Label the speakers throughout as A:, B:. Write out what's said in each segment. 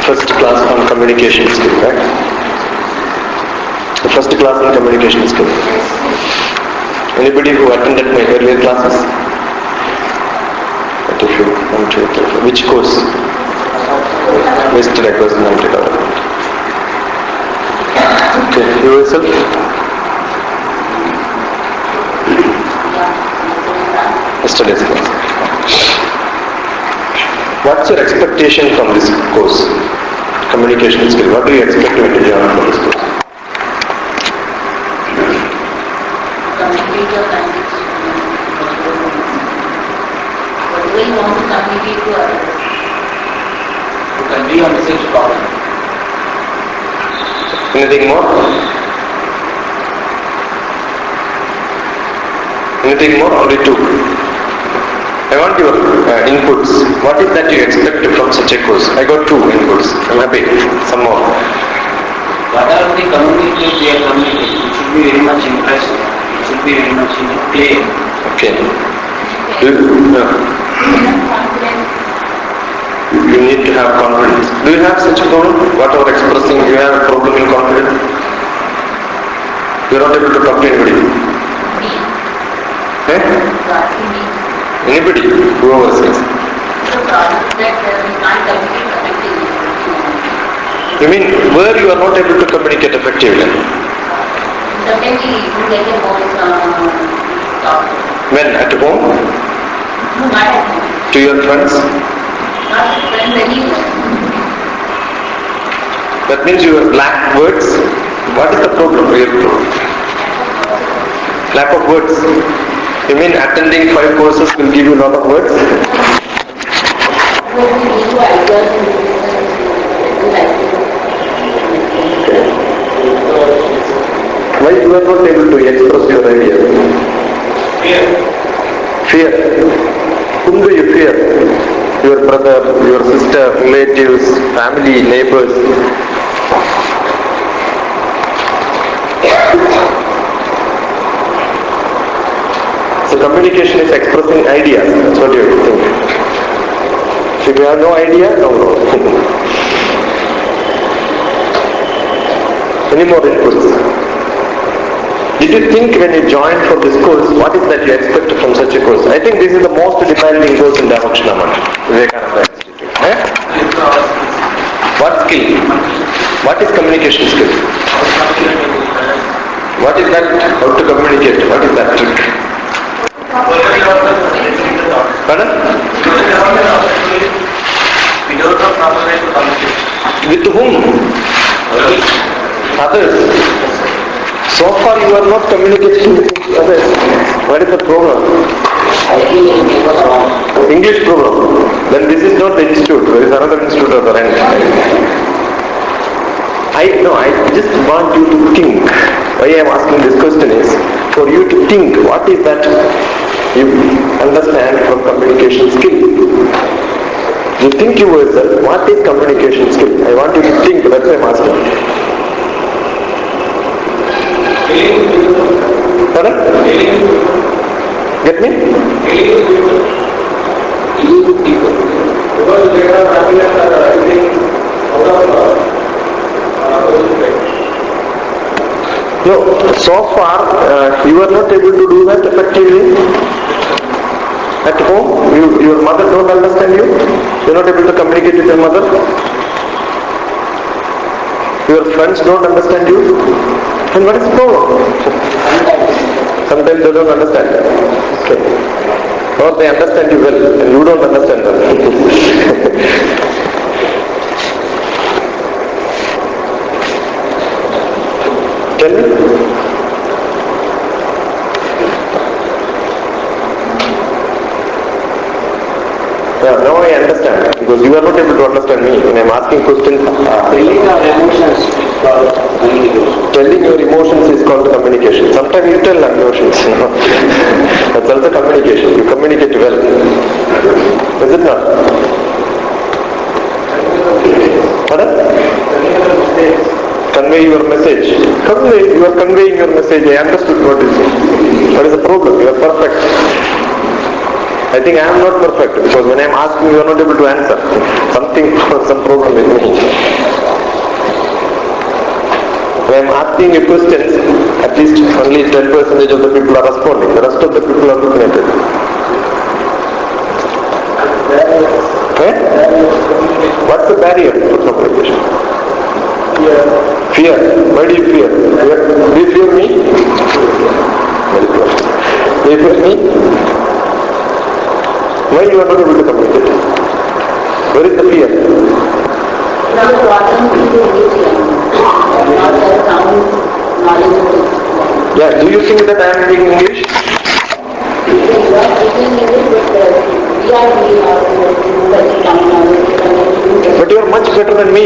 A: first class on communication skill, right? The first class on communication skill. Anybody who attended my earlier classes? What if you want to? Which course? Mr. Personality Development. Okay, you yourself? Yesterday's class. What's your expectation from this course? Communication skill. What do you expect when you join from this course?
B: Communicate your language. What do you want to communicate to others?
C: To convey a message properly.
A: Anything more? Anything more? Only two. I want your inputs. What is that you expect from such a course? I got two inputs. I'm happy. Some more.
C: Whatever they communicate, they are communicating. It should be very much impressive. It should be very much in play.
A: Okay. You need to have confidence. Do you have such a problem? Whatever expressing, you have a problem in confidence? You are not able to talk to anybody? Eh? Anybody? Whoever says. You mean where you are not able to communicate effectively? When? At home? To your friends? That means you lack words? What is the problem? Real problem? Lack of words? You mean attending 5 courses will give you a lot of words? Why you are not able to express your idea?
C: Fear.
A: Fear. Whom do you fear? Your brother, your sister, relatives, family, neighbors. So communication is expressing ideas. That's what you think. If you have no idea, no. Any more inputs? Did you think when you joined for this course, what is that you expect from such a course? I think this is the most demanding course in Dharmakshana Vivekananda Institute. Eh? What skill? What is communication skill? What is that? How to communicate? What is that trick? Pardon? With whom? Others. So far you are not communicating with others. What is the problem? English problem. Then this is not the institute. There is another institute at the end. I just want you to think. Why I am asking this question is for you to think what is that you understand from communication skill. You think yourself, what is communication skill? I want you to think, that's why I am asking. Pardon? Get me? No, so far you are not able to do that effectively. At home, your mother don't understand you. You are not able to communicate with your mother. Your friends don't understand you. And what is the problem? Sometimes they don't understand. Okay. Or they understand you well and you don't understand them. Tell me. Yeah, now I understand because you are not able to understand me when I am asking questions.
C: Telling our emotions is called communication.
A: Telling your emotions is called communication. Sometimes you tell emotions. That's also communication. You communicate well. Is it not? Pardon? Convey your message. You are conveying your message. I understood what is the problem. You are perfect. I think I am not perfect because when I am asking you are not able to answer. Some problem with me. When I'm asking you questions, at least only 10% of the people are responding. The rest of the people are looking at it. Eh? What's the barrier for communication? Fear. Why do you fear? Do you fear me? Do you fear me? Why you are not able to communicate? Where is the fear? Yeah, do you think that I am speaking English? But you are much better than me.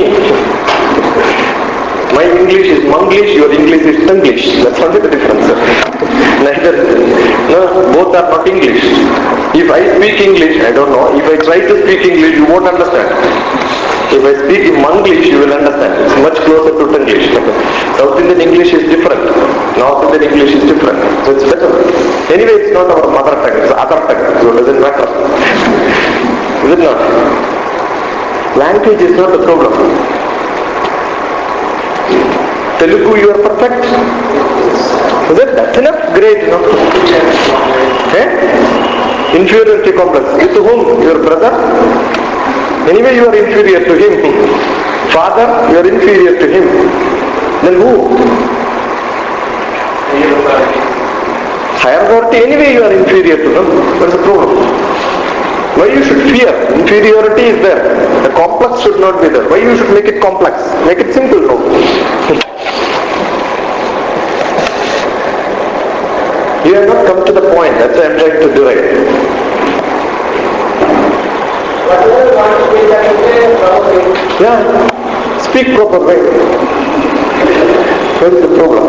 A: My English is Manglish, your English is Tanglish. That's only the difference. Both are not English. If I speak English, I don't know. If I try to speak English, you won't understand. If I speak in Manglish, you will understand. It's much closer to Tanglish. South Indian English is different. North Indian English is different. So it's better. Anyway, it's not our mother tongue, it's other tongue. So it doesn't matter. Is it not? Language is not the problem. Telugu, you are perfect. Is it? That's enough? Great, no? Eh? Inferiority complex. With whom? Your brother? Anyway, you are inferior to him. Father, you are inferior to him. Then who? Higher authority, anyway you are inferior to them. What is the problem? Why you should fear? Inferiority is there. The complex should not be there. Why you should make it complex? Make it simple, no? You have not come to the point. That's why I am trying to derive. Yeah, speak proper way. What is the problem?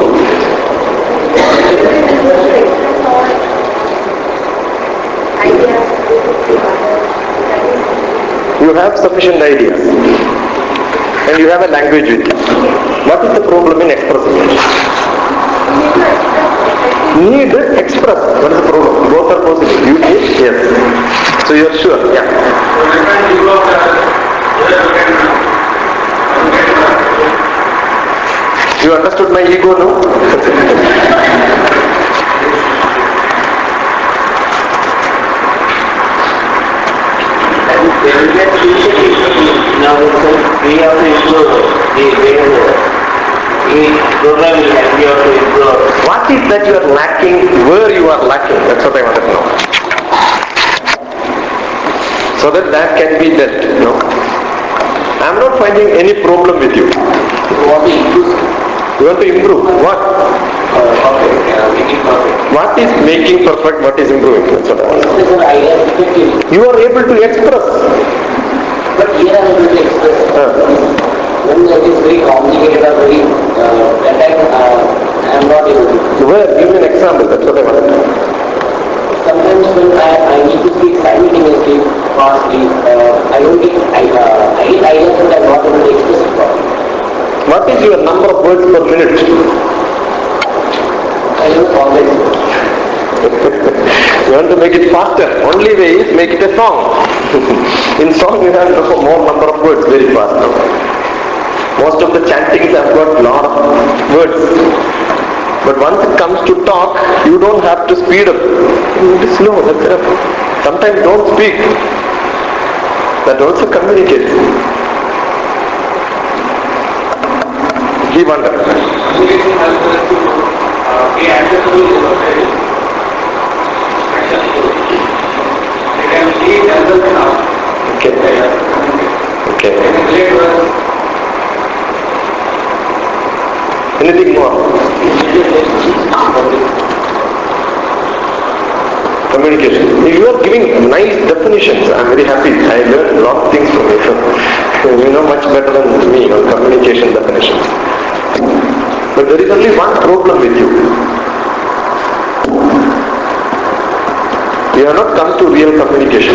A: You have sufficient ideas and you have a language with you. What is the problem in expressing it? Need express. What is the problem? Both are possible. You need? Yes. So you are sure? Yeah. You understood my ego, no?
C: Now we have to improve the program we have to improve.
A: What is that you are lacking? Where you are lacking? That's what I want to know. So that can be dealt. No? I am not finding any problem with you.
C: What is improve?
A: You want to improve? What? What is making perfect? What is improving? That's what I want to know. You are able to express.
C: But here I am able to express. When that is very complicated or very that I am not able to.
A: Where? Give me an example. That's what I want to know.
C: Sometimes when I need to speak simultaneously, fastly, I don't get ideas and I'm not able to express it properly.
A: What is your number of words per minute?
C: I don't always.
A: You want to make it faster. Only way is make it a song. In song you have more number of words very fast. No? Most of the chantings have got lot of words. But once it comes to talk, you don't have to speed up. You just slow, that's enough. Sometimes don't speak. That also communicates. He wonders. Okay. Okay. Anything more? Communication. If you are giving nice definitions, I am very happy. I learned a lot of things from you. You know much better than me on communication definitions. But there is only one problem with you. You have not come to real communication.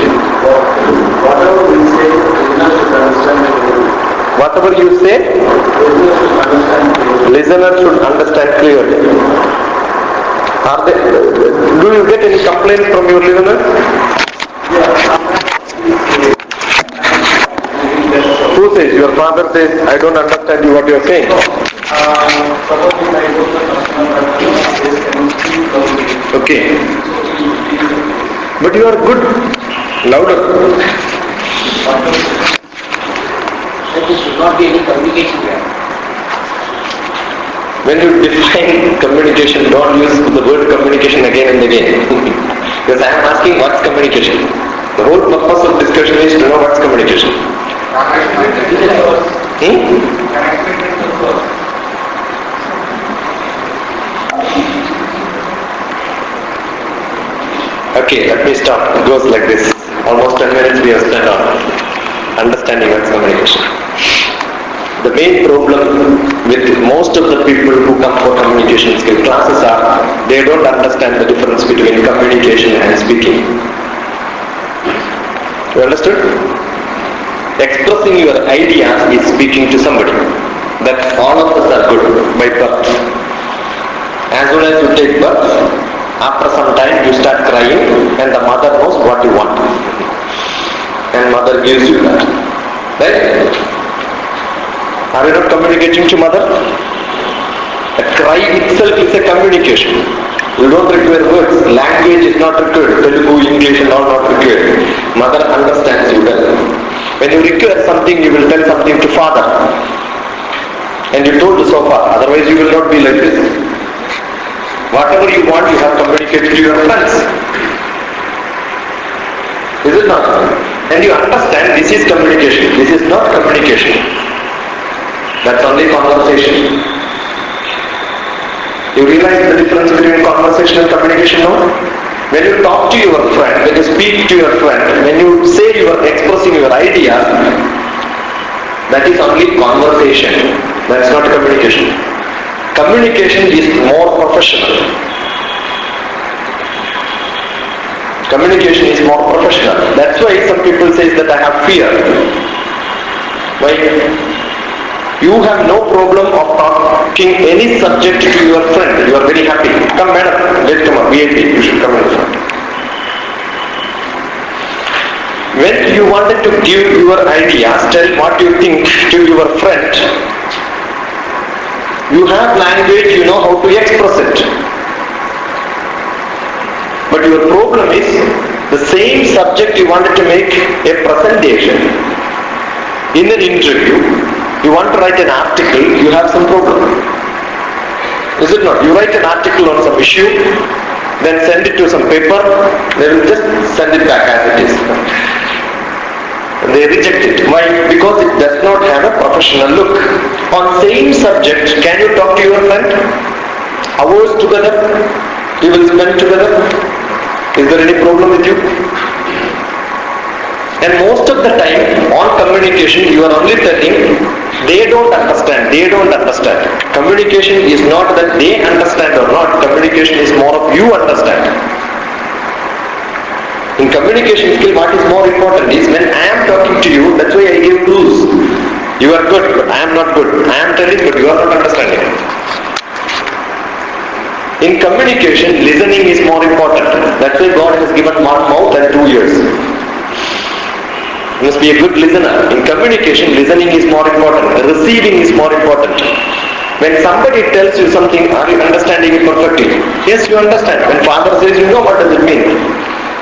C: Whatever we say, listeners should understand.
A: Whatever you say, listener should understand clearly. Are they, do you get any complaints from your listeners? Who says? Your father says, I don't understand you what you are saying.
D: Suppose if I go to the customer, this can speak loudly.
A: Okay. But you are good. Louder.
C: There should not be any communication here.
A: When you define communication, don't use the word communication again and again. Because I am asking what's communication. The whole purpose of discussion is to know what's communication. Okay, let me start. It goes like this. Almost 10 minutes we have spent on understanding what's communication. The main problem with most of the people who come for communication skill classes are they don't understand the difference between communication and speaking. You understood? Expressing your ideas is speaking to somebody. That all of us are good by birth. As soon as you take birth, after some time you start crying and the mother knows what you want. And mother gives you that. Right? Are you not communicating to mother? A cry itself is a communication. You don't require words. Language is not required. Telugu, English and all not required. Mother understands you well. When you require something, you will tell something to father. And you told so far. Otherwise you will not be like this. Whatever you want, you have communicated to your friends. Is it not? And you understand this is communication. This is not communication. That's only conversation. You realize the difference between conversation and communication now? When you talk to your friend, when you speak to your friend, when you say you are expressing your idea, that is only conversation. That's not communication. Communication is more professional. Communication is more professional. That's why some people say that I have fear. Why? You have no problem of talking any subject to your friend. You are very happy. Come madam, let's come on, VIP, you should come in front. When you wanted to give your ideas, tell what you think to your friend, you have language, you know how to express it. But your problem is, the same subject you wanted to make a presentation in an interview, you want to write an article, you have some problem. Is it not? You write an article on some issue, then send it to some paper, they will just send it back as it is. They reject it. Why? Because it does not have a professional look. On same subject, can you talk to your friend? Hours together? You will spend together? Is there any problem with you? And most of the time, on communication, you are only telling, they don't understand, they don't understand. Communication is not that they understand or not, communication is more of you understand. In communication skill, what is more important is when I am talking to you, that's why I give clues. You are good, but I am not good. I am telling, but you are not understanding. In communication, listening is more important. That's why God has given one mouth and 2 ears. You must be a good listener. In communication, listening is more important. Receiving is more important. When somebody tells you something, are you understanding it perfectly? Yes, you understand. When father says, you know what does it mean?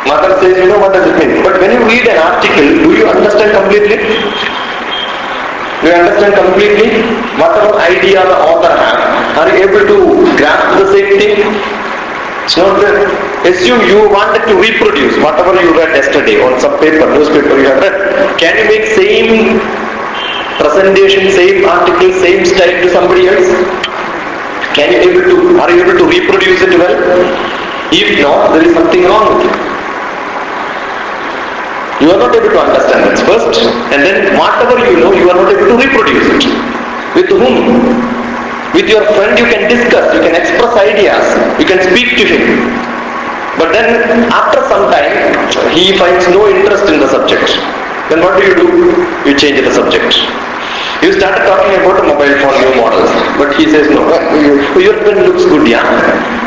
A: Mother says, you know what does it mean? But when you read an article, do you understand completely? Do you understand completely? Whatever idea the author has, are you able to grasp the same thing? It's not there. Assume you wanted to reproduce whatever you read yesterday on some paper, newspaper you have read. Can you make same presentation, same article, same style to somebody else? Are you able to reproduce it well? If not, there is something wrong with you. You are not able to understand that first, and then whatever you know, you are not able to reproduce it. With whom? With your friend you can discuss, you can express ideas, you can speak to him. But then after some time, he finds no interest in the subject. Then what do? You change the subject. You started talking about a mobile phone, new models. But he says, no, your pen looks good, yeah.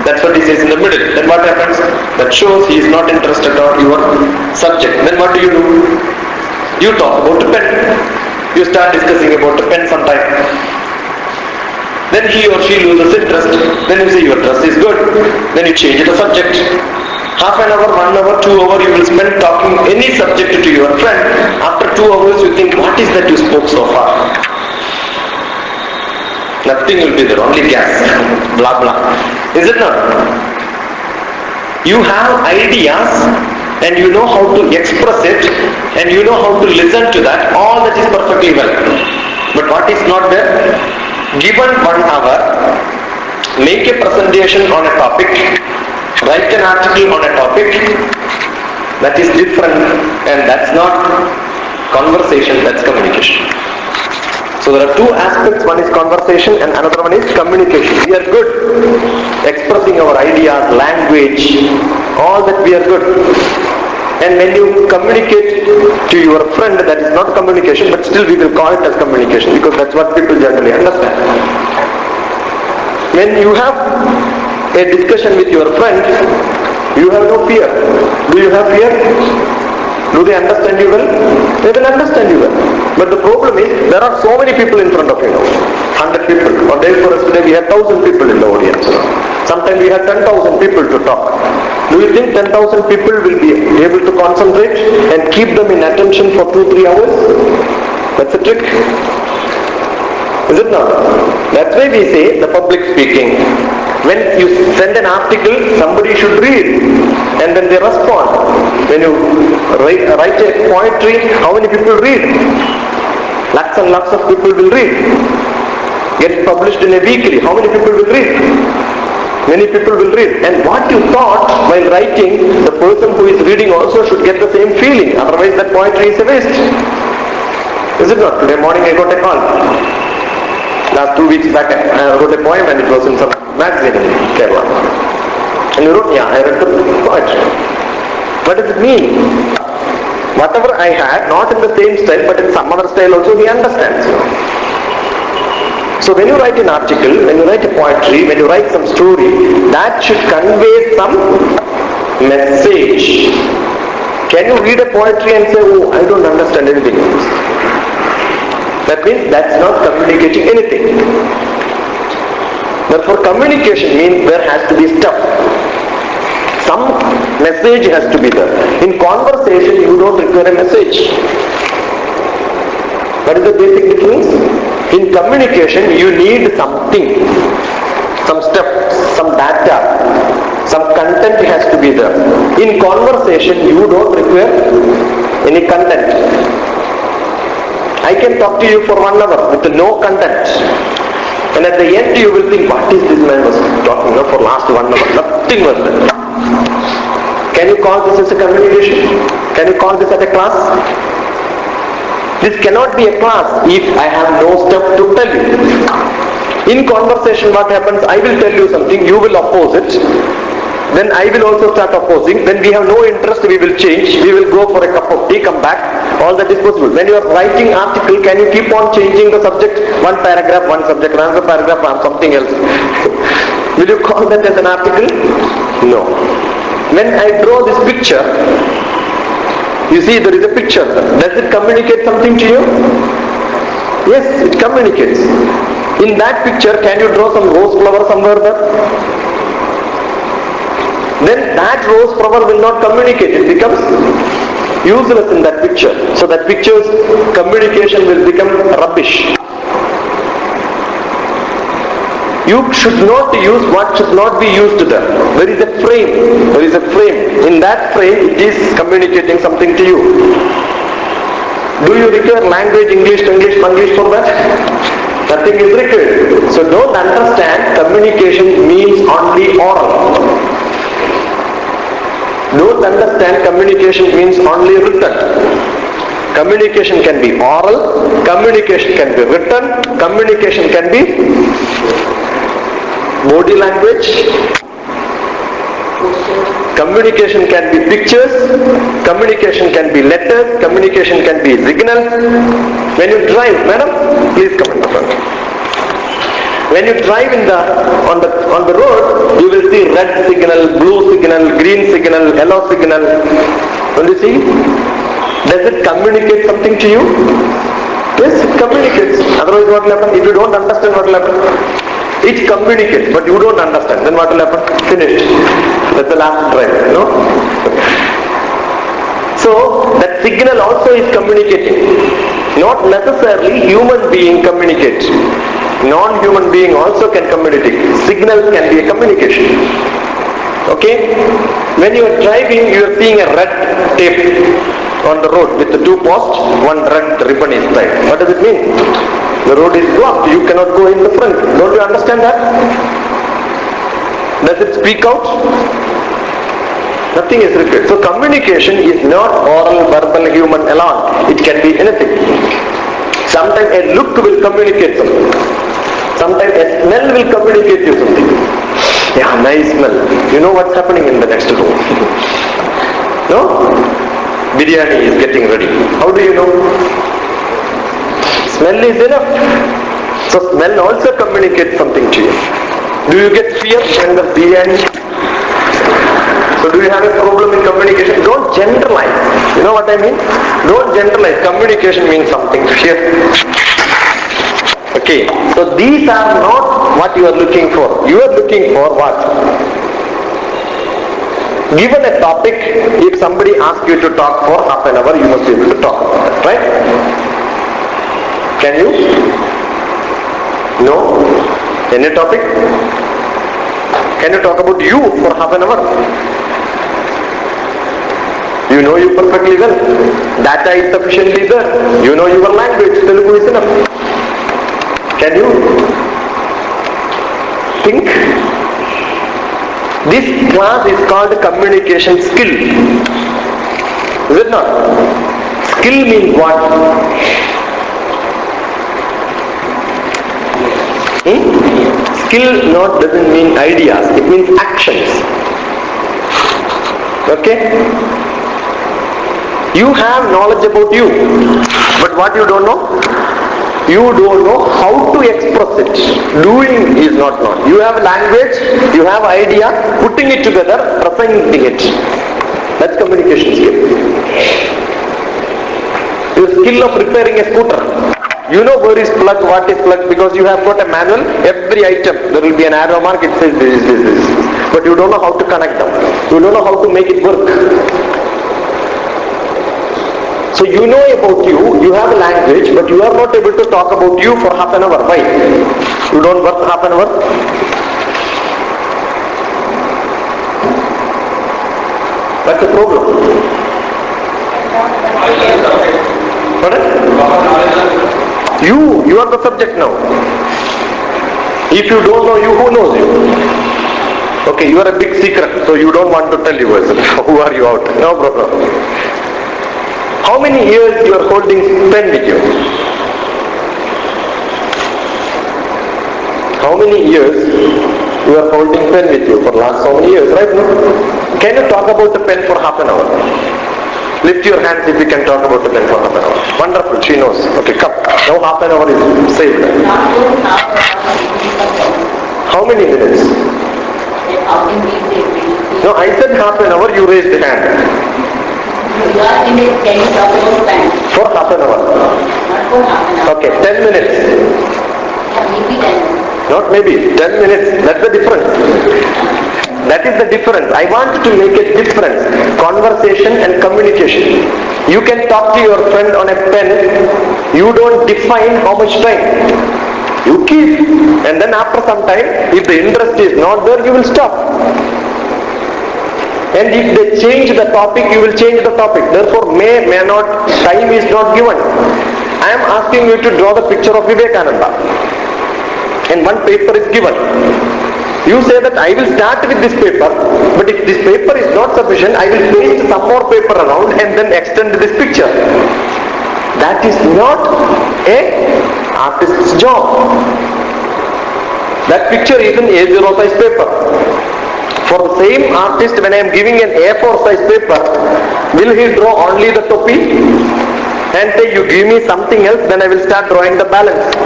A: That's what he says in the middle. Then what happens? That shows he is not interested in your subject. Then what do? You talk about the pen. You start discussing about the pen sometime. Then he or she loses interest. Then you say your dress is good. Then you change the subject. Half an hour, 1 hour, 2 hours you will spend talking any subject to your friend. After 2 hours you think, what is that you spoke so far? Nothing will be there, only gas, blah blah. Is it not? You have ideas and you know how to express it and you know how to listen to that. All that is perfectly well. But what is not there? Given 1 hour, make a presentation on a topic, write an article on a topic, that is different, and that's not conversation, that's communication. So there are two aspects, one is conversation and another one is communication. We are good expressing our ideas, language, all that we are good. And when you communicate to your friend, that is not communication, but still we will call it as communication because that's what people generally understand. When you have a discussion with your friend, you have no fear. Do you have fear? Do they understand you well? They will understand you well. But the problem is, there are so many people in front of you now. 100 people. On day for us today, we had 1,000 people in the audience. Sometimes we had 10,000 people to talk. Do you think 10,000 people will be able to concentrate and keep them in attention for 2-3 hours? That's a trick. Is it not? That's why we say the public speaking. When you send an article, somebody should read and then they respond. When you write a poetry, how many people read? Lakhs and lakhs of people will read. Get published in a weekly, how many people will read? Many people will read. And what you thought while writing, the person who is reading also should get the same feeling. Otherwise that poetry is a waste. Is it not? Today morning I got a call. Last 2 weeks back I wrote a poem and it was in some magazine in Kerala. And you wrote, yeah, I read the poetry. What does it mean? Whatever I had, not in the same style but in some other style also, he understands. So when you write an article, when you write a poetry, when you write some story, that should convey some message. Can you read a poetry and say, oh, I don't understand anything? That means that's not communicating anything. Therefore communication means there has to be stuff. Some message has to be there. In conversation you don't require a message. What is the basic difference? In communication you need something. Some stuff, some data, some content has to be there. In conversation you don't require any content. I can talk to you for 1 hour with no content. And at the end you will think, what is this man was talking about for last 1 hour? Nothing was there. Can you call this as a communication? Can you call this as a class? This cannot be a class if I have no stuff to tell you. In conversation what happens? I will tell you something, you will oppose it. Then I will also start opposing. Then we have no interest, we will change. We will go for a cup of tea, come back. All that is possible. When you are writing article, can you keep on changing the subject? One paragraph, one subject, another paragraph, and something else. Will you call that as an article? No. When I draw this picture, you see there is a picture. Does it communicate something to you? Yes, it communicates. In that picture, can you draw some rose flower somewhere there? Then that rose flower will not communicate. It becomes useless in that picture. So that picture's communication will become rubbish. You should not use what should not be used there. There is a frame. There is a frame. In that frame, it is communicating something to you. Do you require language, English for that? Nothing is required. So don't understand communication means only oral. Don't understand communication means only written. Communication can be oral, communication can be written, communication can be body language, communication can be pictures, communication can be letters, communication can be signals. When you drive, madam, please come in the front. When you drive on the road, you will see red signal, blue signal, green signal, yellow signal. Don't you see? Does it communicate something to you? Yes, it communicates. Otherwise what will happen? If you don't understand what will happen? It communicates, but you don't understand. Then what will happen? Finished. That's the last drive, no? So, that signal also is communicating. Not necessarily human being communicate. Non-human being also can communicate. Signal can be a communication. Okay? When you are driving, you are seeing a red tape on the road with the two posts, one red ribbon is tied. What does it mean? The road is blocked. You cannot go in the front. Don't you understand that? Does it speak out? Nothing is required. So communication is not oral, verbal, human alone. It can be anything. Sometimes a look will communicate something. Sometimes a smell will communicate you something. Yeah, nice smell. You know what's happening in the next room. No? Biryani is getting ready. How do you know? Smell is enough. So smell also communicates something to you. Do you get fear when the biryani? So do you have a problem in communication? Don't generalize. You know what I mean? Don't generalize. Communication means something. Fear. Okay. So these are not what you are looking for. You are looking for what? Given a topic, if somebody asks you to talk for half an hour, you must be able to talk about that, right? Can you? No? Any topic? Can you talk about you for half an hour? You know you perfectly well. Data is sufficiently there. You know your language. Telugu is enough. Can you think? This class is called communication skill. Is it not? Skill means what? Skill not doesn't mean ideas. It means actions. Okay? You have knowledge about you, but what you don't know? You don't know how to express it. Doing is not known. You have language, you have idea, putting it together, presenting it. That's communication skill. Your skill of repairing a scooter. You know where is plug, what is plug, because you have got a manual. Every item, there will be an arrow mark, it says this. But you don't know how to connect them. You don't know how to make it work. So you know about you have a language, but you are not able to talk about you for half an hour. Why? You don't work half an hour? That's the problem. Pardon? You are the subject now. If you don't know you, who knows you? Okay, you are a big secret, so you don't want to tell yourself. Who are you out? No problem. How many years you are holding pen with you? How many years you are holding pen with you for last so many years, right? No? Can you talk about the pen for half an hour? Lift your hands if you can talk about the pen for half an hour. Wonderful, she knows. Okay, come. Now half an hour is saved. How many minutes? No, I said half an hour, you raised the hand.
B: Can you talk about pen?
A: For half an hour.
B: Not for half an hour.
A: Okay, 10 minutes.
B: Maybe 10 minutes.
A: Not maybe, 10 minutes. That's the difference. That is the difference. I want to make a difference. Conversation and communication. You can talk to your friend on a pen. You don't define how much time. You keep. And then after some time, if the interest is not there, you will stop. And if they change the topic, you will change the topic. Therefore, may not, time is not given. I am asking you to draw the picture of Vivekananda. And one paper is given. You say that I will start with this paper, but if this paper is not sufficient, I will paste some more paper around and then extend this picture. That is not an artist's job. That picture is an A0 size paper. For the same artist, when I am giving an A4 size paper, will he draw only the topi and say, you give me something else, then I will start drawing the balance?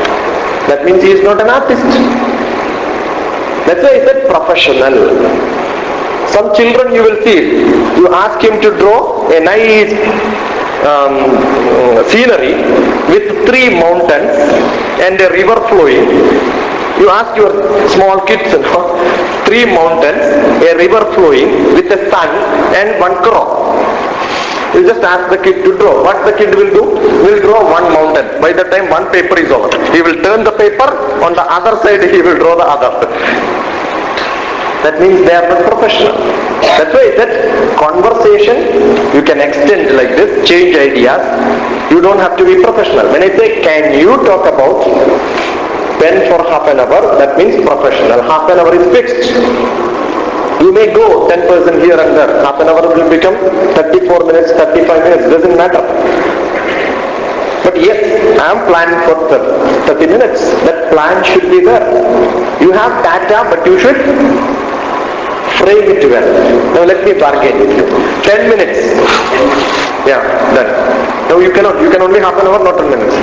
A: That means he is not an artist. That's why I said professional. Some children you will see, you ask him to draw a nice scenery with 3 mountains and a river flowing. You ask your small kids, 3 mountains, a river flowing with a sun and 1 crow. You just ask the kid to draw. What the kid will do? Will draw 1 mountain. By the time 1 paper is over, he will turn the paper, on the other side he will draw the other. That means they are not professional. That's why that conversation you can extend like this, change ideas. You don't have to be professional. When I say, can you talk about pen for half an hour, that means professional. Half an hour is fixed. You may go 10% here and there. Half an hour will become 34 minutes, 35 minutes. Doesn't matter. But yes, I am planning for 30 minutes. That plan should be there. You have data, but you should frame it well. Now let me bargain with you. 10 minutes. Yeah, done. No, you cannot. You can only half an hour, not 10 minutes.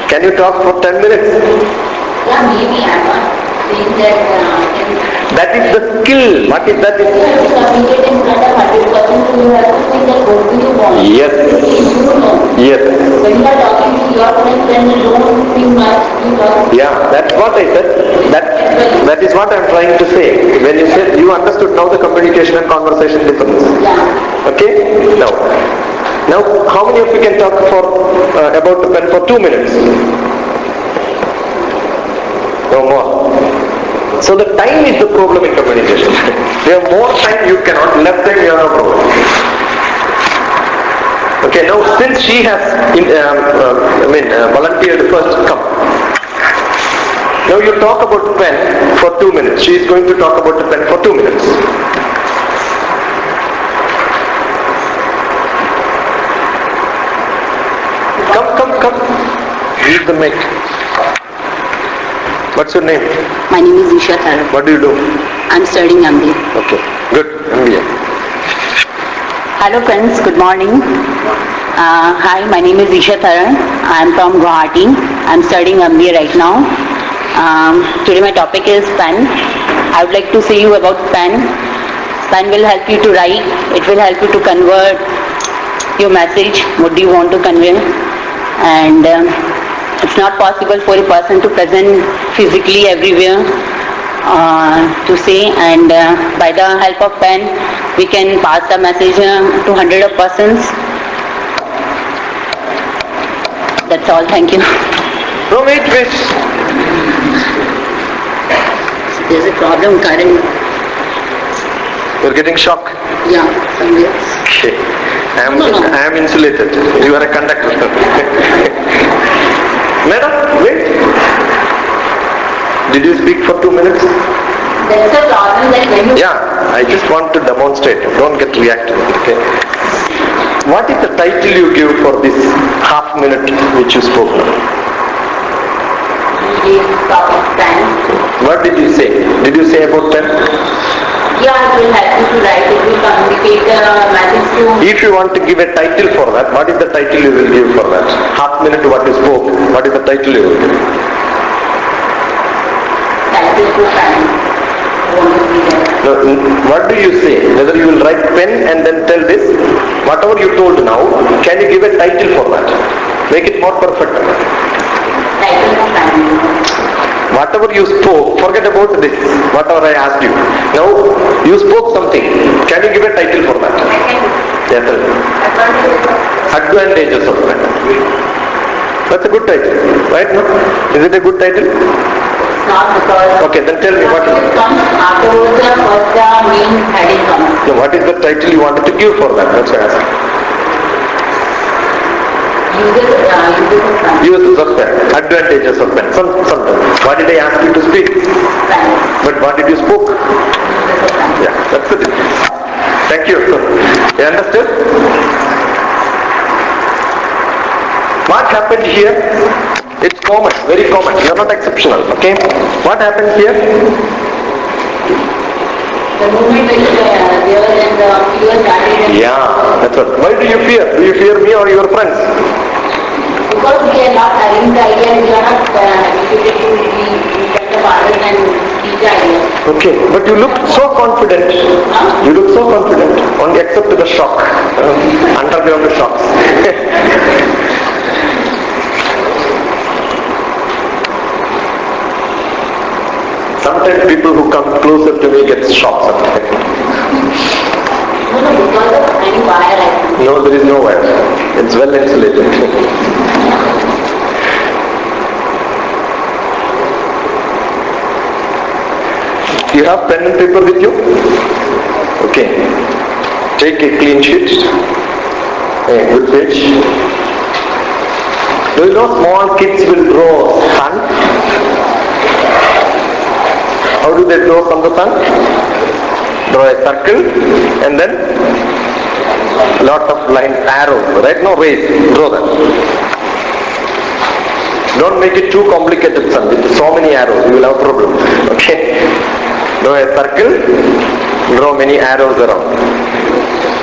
A: Can you talk for 10 minutes?
B: Yeah, maybe I'm not saying that.
A: That is the skill. What is that?
B: Communicate in front of 100%, you have to think that what do you want?
A: Yes.
B: You know.
A: Yes.
B: When you are talking to your friends, then you don't think much. You talk.
A: Yeah, that's what I said. That is what I'm trying to say. When you said you understood now the communication and conversation difference.
B: Yeah.
A: Okay? Now, how many of you can talk for about the pen for 2 minutes? No more. So the time is the problem in communication. You have more time, you cannot. Less time, you have no problem. Okay, now since she has volunteered first, come. Now you talk about pen for 2 minutes. She is going to talk about the pen for 2 minutes. Come. Use the mic. What's your name?
E: My name is Isha Tharan.
A: What do you do?
E: I'm studying MBA.
A: Okay, good. MBA.
E: Hello friends, good morning. Hi, my name is Isha Tharan. I'm from Guwahati. I'm studying MBA right now. Today my topic is pen. I would like to say you about pen. Pen will help you to write. It will help you to convert your message. What do you want to convey? And it's not possible for a person to present physically everywhere to say, and by the help of pen we can pass the message to hundreds of persons. That's all. Thank you.
A: No, wait.
E: There's a problem current.
A: You're getting shock.
E: Yeah, somewhere.
A: Okay. I
E: No.
A: am insulated. You are a conductor. Madam, wait. Did you speak for 2 minutes?
B: That's the problem that when you...
A: Yeah, I just want to demonstrate. Don't get reactive. Okay. What is the title you give for this half minute which you spoke now?
B: Topic pen.
A: What did you say? Did you say about pen?
B: Yeah, it will help you to write. It will communicate the message to...
A: If you want to give a title for that, what is the title you will give for that? Half minute what you spoke, what is the title you will give?
B: Title to pen.
A: No, what do you say? Whether you will write pen and then tell this? Whatever you told now, can you give a title for that? Make it more perfect.
B: Title to pen.
A: Whatever you spoke, forget about this, whatever I asked you. Now, you spoke something. Can you give a title for that? Yes, sir. Advantages of that. That's a good title, right? No? Is it a good title?
B: Not because...
A: Okay, then tell me what is it?
B: Comes afterwards, first the main heading comes.
A: No, what is the title you wanted to give for that? That's what I asked.
B: Uses of pen.
A: Uses of pen. Advantages of pen. Sometimes. What did I ask you to speak?
B: Pen.
A: But what did you spoke?
B: Uses of pen.
A: Yeah, that's it. Thank you. You understood? What happened here? It's common, very common. You are not exceptional. Okay? What happened here?
B: The moment when there and the fear started.
A: Yeah, that's what. Why do you fear? Do you fear me or your friends?
B: Because we are not having the idea, we are not educated to be in front of others and teach the idea.
A: Okay, but you look so confident. You look so confident, only except the shock, underground shocks. Sometimes people who come closer to me get shocked sometimes.
B: No, because of any wire I think.
A: No, there is no wire. It's well insulated. You have pen and paper with you? Okay. Take a clean sheet. A good page. Do you know small kids will draw sun? How do they draw from the sun? Draw a circle and then lot of line arrows, right? No, rays. Draw them. Don't make it too complicated, son. With so many arrows, you will have problem. Okay? Draw a circle, draw many arrows around.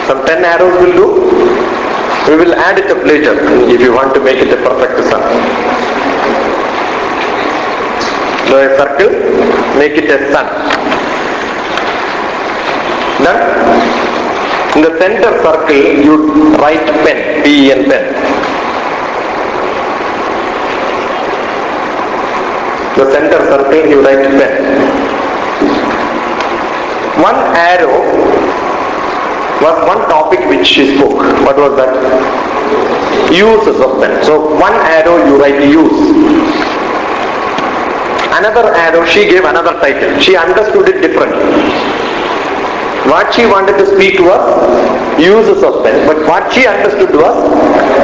A: Some 10 arrows will do. We will add it up later if you want to make it a perfect sun. Draw a circle, make it a sun. Done? In the center circle, you write pen, P-E-N, pen. The center circle, you write pen. One arrow was one topic which she spoke. What was that? Uses of pen. So one arrow you write use. Another arrow she gave another title. She understood it differently. What she wanted to speak was uses of pen, but what she understood was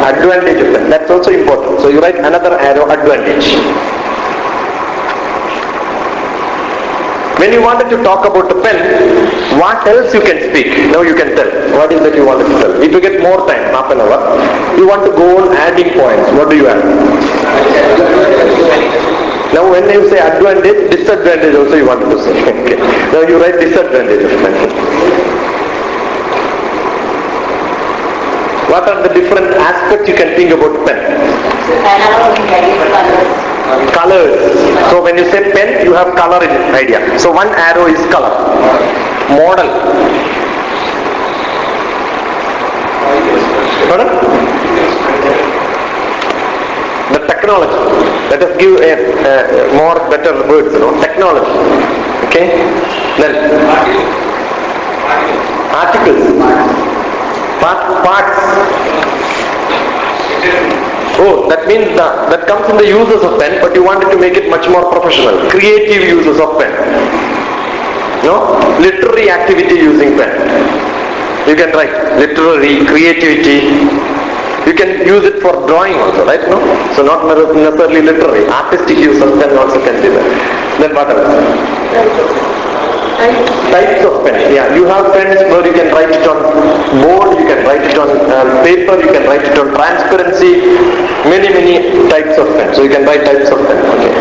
A: advantage of pen. That's also important. So you write another arrow, advantage. When you wanted to talk about the pen, what else you can speak? Now you can tell. What is that you wanted to tell? If you get more time, half an hour, you want to go on adding points. What do you add? Now when you say advantage, disadvantage also you wanted to say. Okay. Now you write disadvantage of pen. What are the different aspects you can think about pen? Colors. So when you say pen, you have color in idea. So one arrow is color. Model. Pardon? The technology. Let us give a more better words, technology. Okay? Then articles. Parts. Oh, that means that comes in the uses of pen, but you wanted to make it much more professional. Creative uses of pen. No? Literary activity using pen. You can write literary, creativity. You can use it for drawing also, right? No? So not necessarily literary. Artistic use of pen also can be there. Then what else? Types of pen. Yeah, you have pens where you can write it on board, you can write it on paper, you can write it on transparency. Many types of pen. So you can write types of pen. Okay.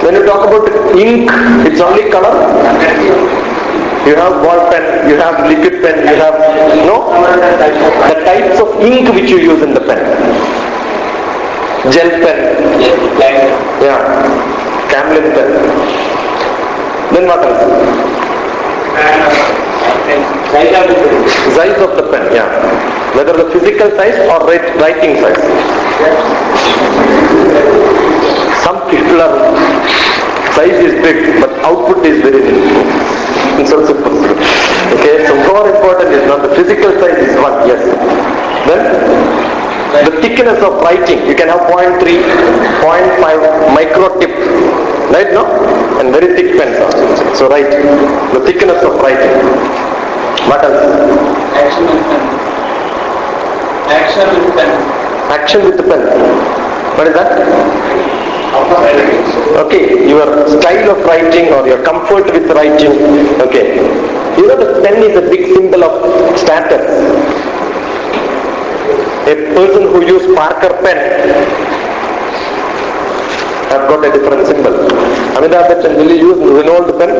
A: When you talk about ink, it's only color. You have ball pen, you have liquid pen, you have the types of ink which you use in the pen. Gel pen. Yeah. Camlin pen. Then what else? Size of the pen, yeah. Whether the physical size or writing size. Some people are, size is big, but output is very little. It's also possible. Okay, so more important is not the physical size is one, yes. Then the thickness of writing, you can have 0.3, 0.5 micro tip, right? No? And very thick pens also. So write the thickness of writing. What else?
D: Action with pen. Action with pen.
A: Action with the pen. What is that? Okay, your style of writing or your comfort with writing. Okay. You know the pen is a big symbol of status. A person who uses Parker pen have got a different symbol. Amitabh Bachchan, will he use Renault pen?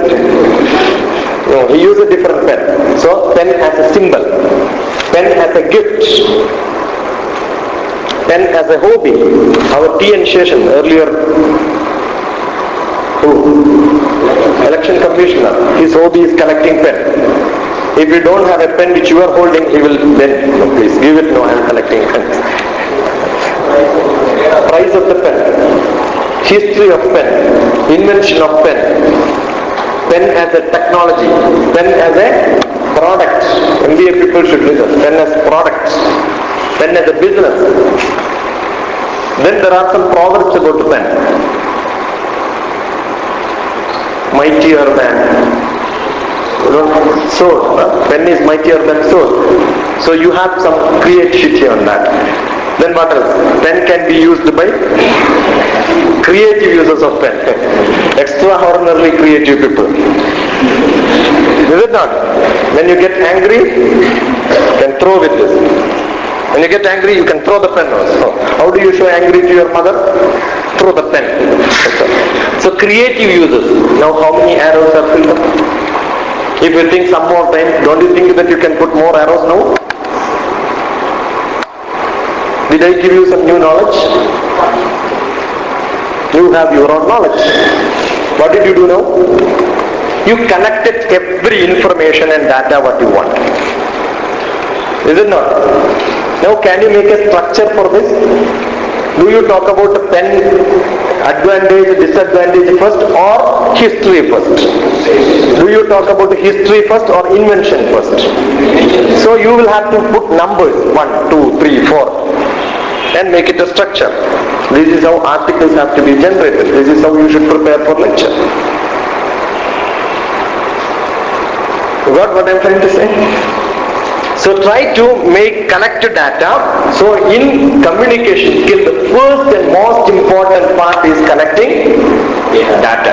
A: No, he used a different pen. So pen as a symbol. Pen as a gift. Pen as a hobby. Our T.N. Sheshan earlier, election commissioner, his hobby is collecting pen. If you don't have a pen which you are holding, he will then, no, please give it, no, I am collecting pens. Price of the pen. history of pen, invention of pen, pen as a technology, pen as a product. MBA people should listen. Pen as product, pen as a business. Then there are some proverbs about pen. Mightier than sword. Pen is mightier than sword. So you have some creativity on that. Then what else? Pen can be used by creative users of pen. Extraordinarily creative people. Is it not? When you get angry, you can throw with this. When you get angry, you can throw the pen also. How do you show angry to your mother? Throw the pen. So creative users. Now how many arrows are filled up? If you think some more time, don't you think that you can put more arrows now? Did I give you some new knowledge? You have your own knowledge. What did you do now? You connected every information and data what you want. Is it not? Now can you make a structure for this? Do you talk about the pen advantage, disadvantage first or history first? Do you talk about history first or invention first? So you will have to put numbers 1, 2, 3, 4 and make it a structure. This is how articles have to be generated. This is how you should prepare for lecture. You got what I am trying to say? So try to make connected data. So in communication skill, the first and most important part is connecting data.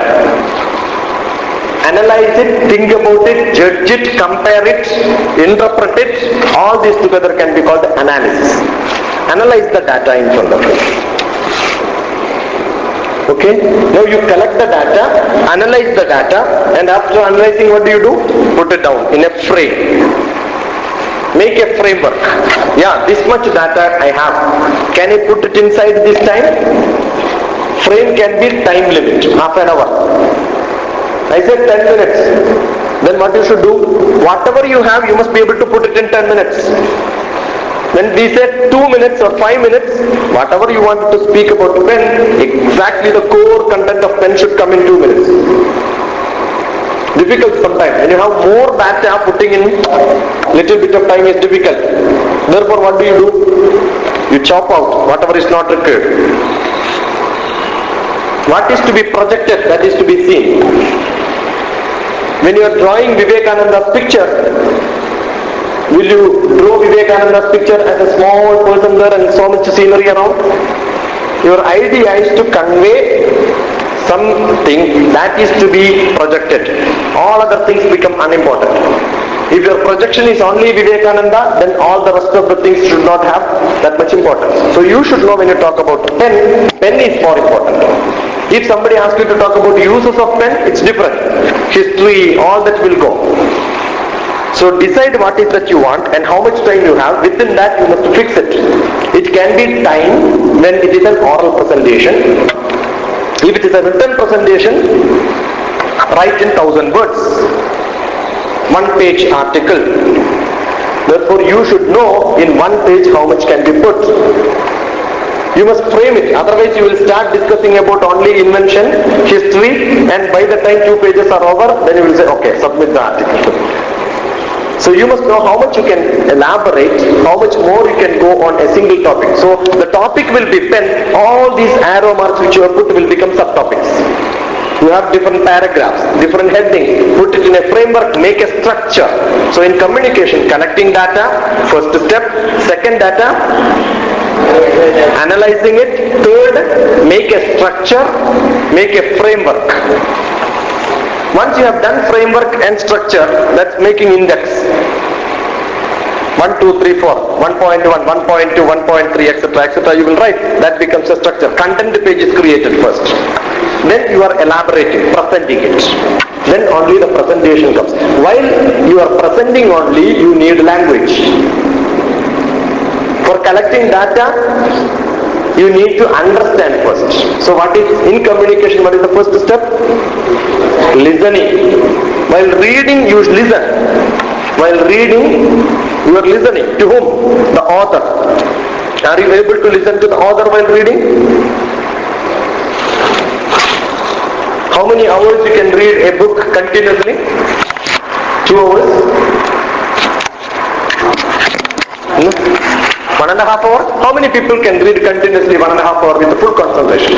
A: Analyze it, think about it, judge it, compare it, interpret it. All these together can be called analysis. Analyze the data in front of you. Okay? Now you collect the data, analyze the data, and after analyzing, what do? Put it down in a frame. Make a framework. Yeah, this much data I have. Can I put it inside this time? Frame can be time limit, half an hour. I said 10 minutes. Then what you should do? Whatever you have, you must be able to put it in 10 minutes. When we said 2 minutes or 5 minutes, whatever you want to speak about pen, exactly the core content of pen should come in 2 minutes. Difficult sometimes. When you have more data, putting in little bit of time is difficult. Therefore, what do? You chop out whatever is not required. What is to be projected, that is to be seen. When you are drawing Vivekananda's picture, will you draw Vivekananda's picture as a small person there and so much scenery around? Your idea is to convey something that is to be projected. All other things become unimportant. If your projection is only Vivekananda, then all the rest of the things should not have that much importance. So you should know when you talk about pen, pen is more important. If somebody asks you to talk about uses of pen, it's different. History, all that will go. So decide what is that you want and how much time you have. Within that you must fix it. It can be time when it is an oral presentation. If it is a written presentation, write in 1000 words. 1 page article. Therefore you should know in 1 page how much can be put. You must frame it, otherwise you will start discussing about only invention, history, and by the time 2 pages are over, then you will say, okay, submit the article. So you must know how much you can elaborate, how much more you can go on a single topic. So the topic will be pen, all these arrow marks which you have put will become subtopics. You have different paragraphs, different headings, put it in a framework, make a structure. So in communication, collecting data, first step, second data, analyzing it, third, make a structure, make a framework. Once you have done framework and structure, that's making index. 1, 2, 3, 4, 1.1, 1.2, 1.3, etc., etc. You will write. That becomes a structure. Content page is created first. Then you are elaborating, presenting it. Then only the presentation comes. While you are presenting only, you need language. For collecting data, you need to understand first. So what is, in communication, what is the first step? Listening. While reading, you listen. While reading, you are listening. To whom? The author. Are you able to listen to the author while reading? many hours you can read a book continuously? 2 hours? 1.5 hours? How many people can read continuously 1.5 hours with full concentration?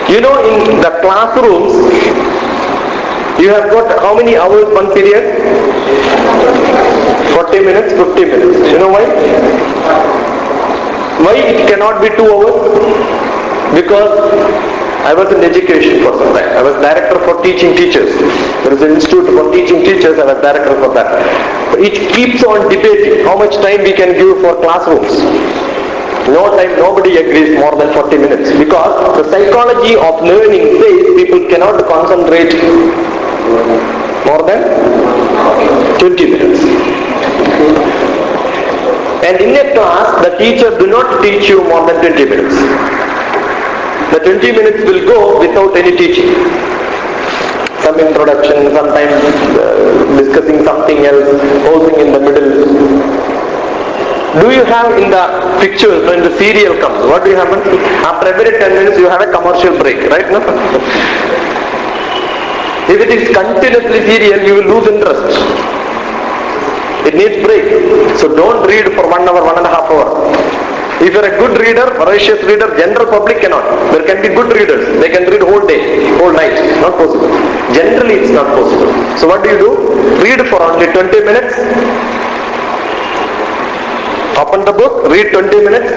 A: You know, in the classrooms, you have got how many hours one period? 40 minutes, 50 minutes. You know why? Why it cannot be 2 hours? Because I was in education for some time. I was director for teaching teachers. There is an institute for teaching teachers. I was director for that. It keeps on debating how much time we can give for classrooms. No time, nobody agrees more than 40 minutes. Because the psychology of learning says people cannot concentrate more than 20 minutes. And in a class, the teacher do not teach you more than 20 minutes. The 20 minutes will go without any teaching. Some introduction, sometimes discussing something else, whole thing in the middle. Do you have in the pictures when the serial comes, what do you happen? After every 10 minutes you have a commercial break, right? No? If it is continuously serial, you will lose interest. It needs break. So don't read for 1 hour, 1.5 hours. If you are a good reader, voracious reader, general public cannot. There can be good readers. They can read whole day, whole night. Not possible. Generally it's not possible. So what do? Read for only 20 minutes. Open the book, read 20 minutes,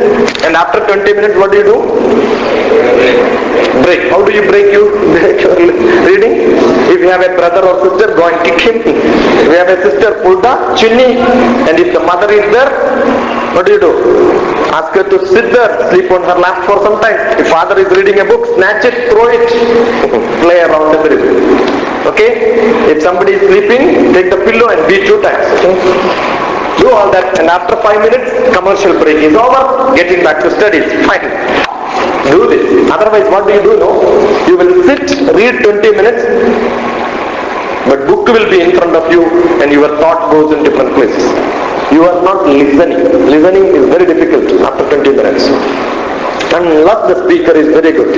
A: and after 20 minutes what do? Break. How do you break your reading? If you have a brother or sister, go and kick him. If you have a sister, pull the chunni. And if the mother is there, what do? Ask her to sit there, sleep on her lap for some time. If father is reading a book, snatch it, throw it, play around with it. Okay? If somebody is sleeping, take the pillow and beat 2 times. Okay? Do all that, and after 5 minutes, commercial break is over, getting back to studies. Fine. Do this. Otherwise, what do? No? You will sit, read 20 minutes, but book will be in front of you, and your thought goes in different places. You are not listening. Listening is very difficult after 20 minutes. Unless the speaker is very good.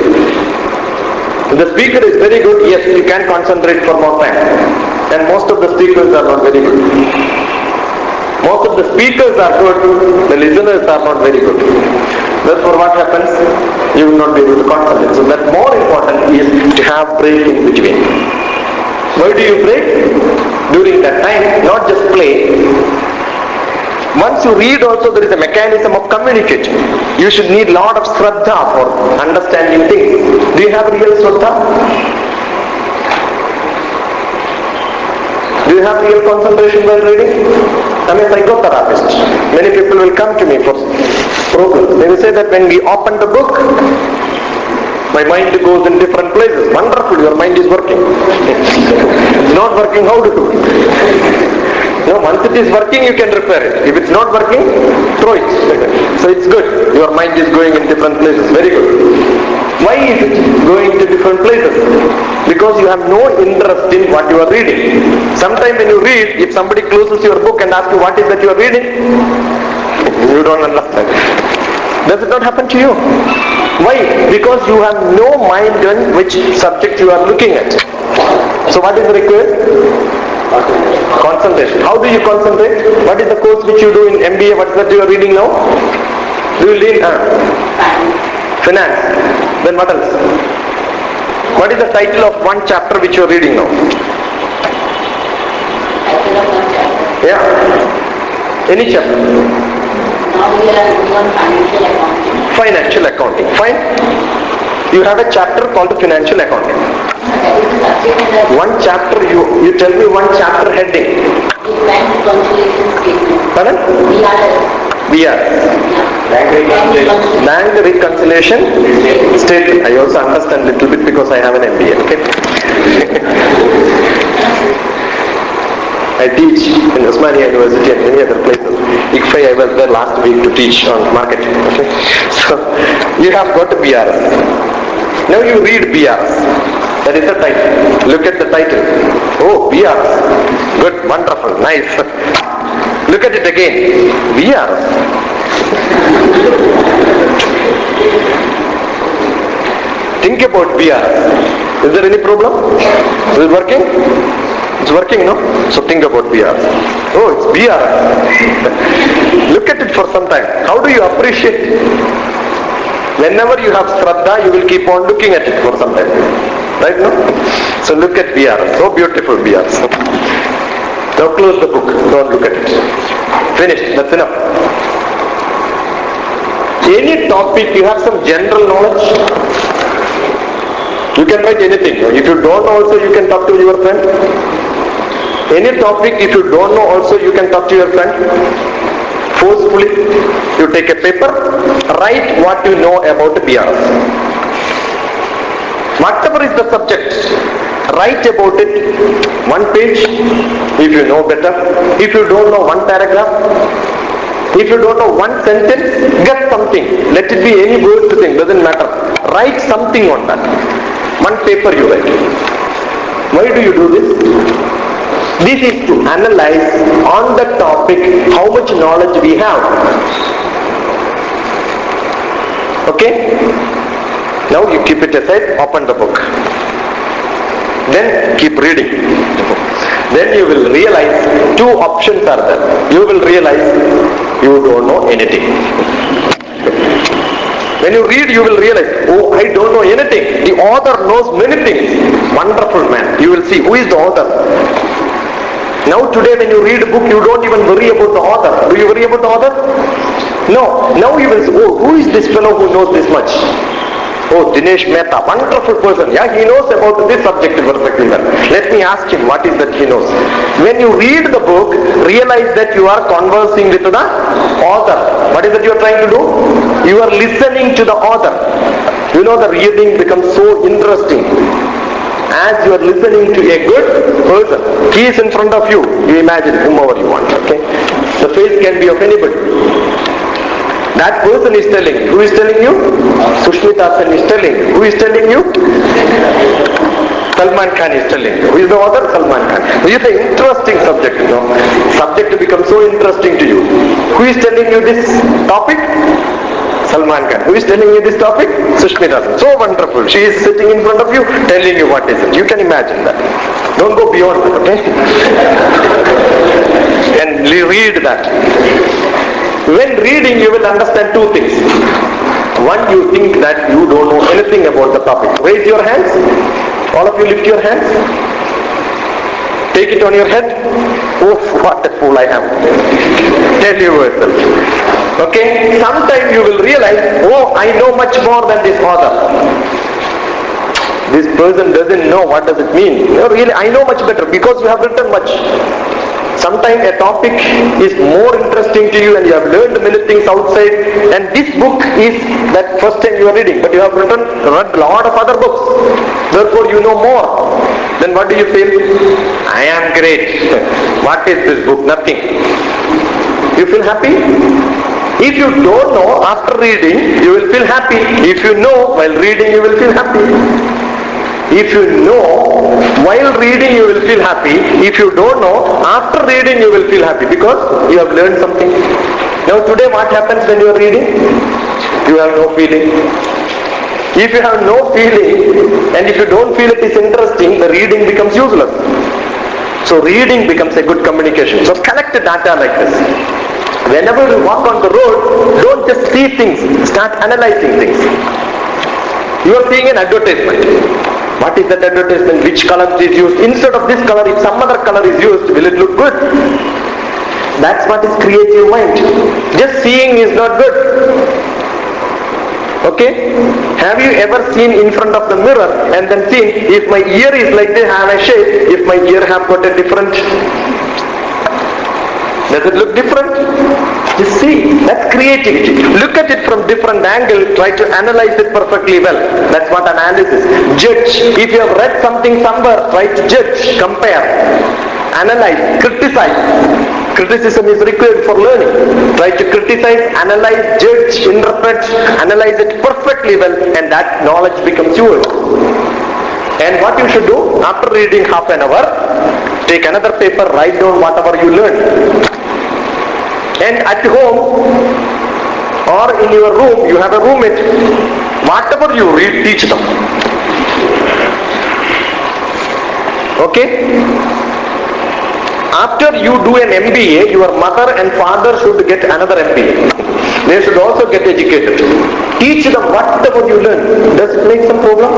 A: If the speaker is very good, yes, you can concentrate for more time. And most of the speakers are not very good. Most of the speakers are good, the listeners are not very good. Therefore what happens? You will not be able to concentrate. So that more important is to have break in between. Why do you break? During that time, not just play. Once you read also, there is a mechanism of communication. You should need lot of shraddha for understanding things. Do you have real shraddha? Do you have real concentration while reading? I'm a psychotherapist. Many people will come to me for problems. They will say that when we open the book, my mind goes in different places. Wonderful, your mind is working. It's not working, how to do? No, once it is working, you can repair it. If it's not working, throw it. So it's good. Your mind is going in different places. Very good. Why is it going to different places? Because you have no interest in what you are reading. Sometimes when you read, if somebody closes your book and asks you what is that you are reading, you don't understand. Does it not happen to you? Why? Because you have no mind on which subject you are looking at. So what is required? Concentration. How do you concentrate? What is the course which you do in MBA? What is that you are reading now? Do you read finance? Then what else? What is the title of one chapter which you are reading now? Yeah. Any chapter?
B: Now we are on financial accounting.
A: Financial accounting. Fine. You have a chapter called financial accounting. One chapter, you tell me one chapter heading.
B: Bank reconciliation statement.
A: Pardon? BR. Bank reconciliation statement. I also understand a little bit because I have an MBA. Okay. I teach in Osmania University and many other places. ICFI, I was there last week to teach on marketing. Okay. So you have got BRS. Now you read BRS. That is the title. Look at the title. Oh, BRS. Good, wonderful, nice. Look at it again. BRS. Think about VRS. Is there any problem? Is it working? It's working, no? So think about VRS. Oh, it's VRS. Look at it for some time. How do you appreciate it? Whenever you have Shraddha, you will keep on looking at it for some time. Right, no? So look at VRS. So beautiful VRS. Now close the book. Don't look at it. Finished. That's enough. Any topic, you have some general knowledge. You can write anything. If you don't know also, you can talk to your friend. Any topic, if you don't know also, you can talk to your friend. Forcefully, you take a paper, write what you know about BRS. Whatever is the subject, write about it, 1 page, if you know better. If you don't know, 1 paragraph. If you don't know 1 sentence, get something. Let it be any word thing, doesn't matter. Write something on that. 1 paper you write. Why do you do this? This is to analyze on the topic how much knowledge we have. Okay? Now you keep it aside, open the book. Then keep reading. Then you will realize 2 options are there. You will realize you don't know anything. When you read, you will realize, oh, I don't know anything. The author knows many things. Wonderful man. You will see who is the author. Now today when you read a book, you don't even worry about the author. Do you worry about the author? No. Now you will say, oh, who is this fellow who knows this much? Oh, Dinesh Mehta, wonderful person. Yeah, he knows about this subject perfectly well. Let me ask him what is that he knows. When you read the book, realize that you are conversing with the author. What is that you are trying to do? You are listening to the author. You know, the reading becomes so interesting. As you are listening to a good person, he is in front of you. You imagine whomever you want. Okay, the face can be of anybody. That person is telling. Who is telling you? Sushmita Sen is telling. Who is telling you? Salman Khan is telling. Who is the author? Salman Khan. So it's an interesting subject, you know. Subject becomes so interesting to you. Who is telling you this topic? Salman Khan. Who is telling you this topic? Sushmita Sen. So wonderful. She is sitting in front of you, telling you what is it. You can imagine that. Don't go beyond that, okay? And read that. When reading, you will understand 2 things. One, you think that you don't know anything about the topic. Raise your hands. All of you lift your hands. Take it on your head. Oh, what a fool I am. Tell yourself. Okay? Sometime you will realize, oh, I know much more than this author. This person doesn't know what does it mean. No, really, I know much better because you have written much. Sometimes a topic is more interesting to you and you have learned many things outside, and this book is that first time you are reading, but you have read a lot of other books. Therefore you know more. Then what do you feel? I am great. What is this book? Nothing. You feel happy? If you don't know, after reading, you will feel happy. If you know, while reading, you will feel happy. If you know, while reading you will feel happy. If you don't know, after reading you will feel happy because you have learned something. Now today what happens when you are reading? You have no feeling. If you have no feeling and if you don't feel it is interesting, the reading becomes useless. So reading becomes a good communication. So collect the data like this. Whenever you walk on the road, don't just see things, start analyzing things. You are seeing an advertisement. What is that advertisement? Which color is used? Instead of this color, if some other color is used, will it look good? That's what is creative mind. Just seeing is not good. Okay? Have you ever seen in front of the mirror and then seen, if my ear is like this, have a shape, if my ear have got a different, does it look different? Just see, that's creativity. Look at it from different angle, try to analyze it perfectly well. That's what analysis. Judge. If you have read something somewhere, try to judge, compare, analyze, criticize. Criticism is required for learning. Try to criticize, analyze, judge, interpret, analyze it perfectly well, and that knowledge becomes yours. And what you should do, after reading half an hour, take another paper, write down whatever you learned. And at home, or in your room you have a roommate. Whatever you read, teach them. Okay? After you do an MBA, your mother and father should get another MBA. They should also get educated. Teach them whatever you learn. Does it make some problem?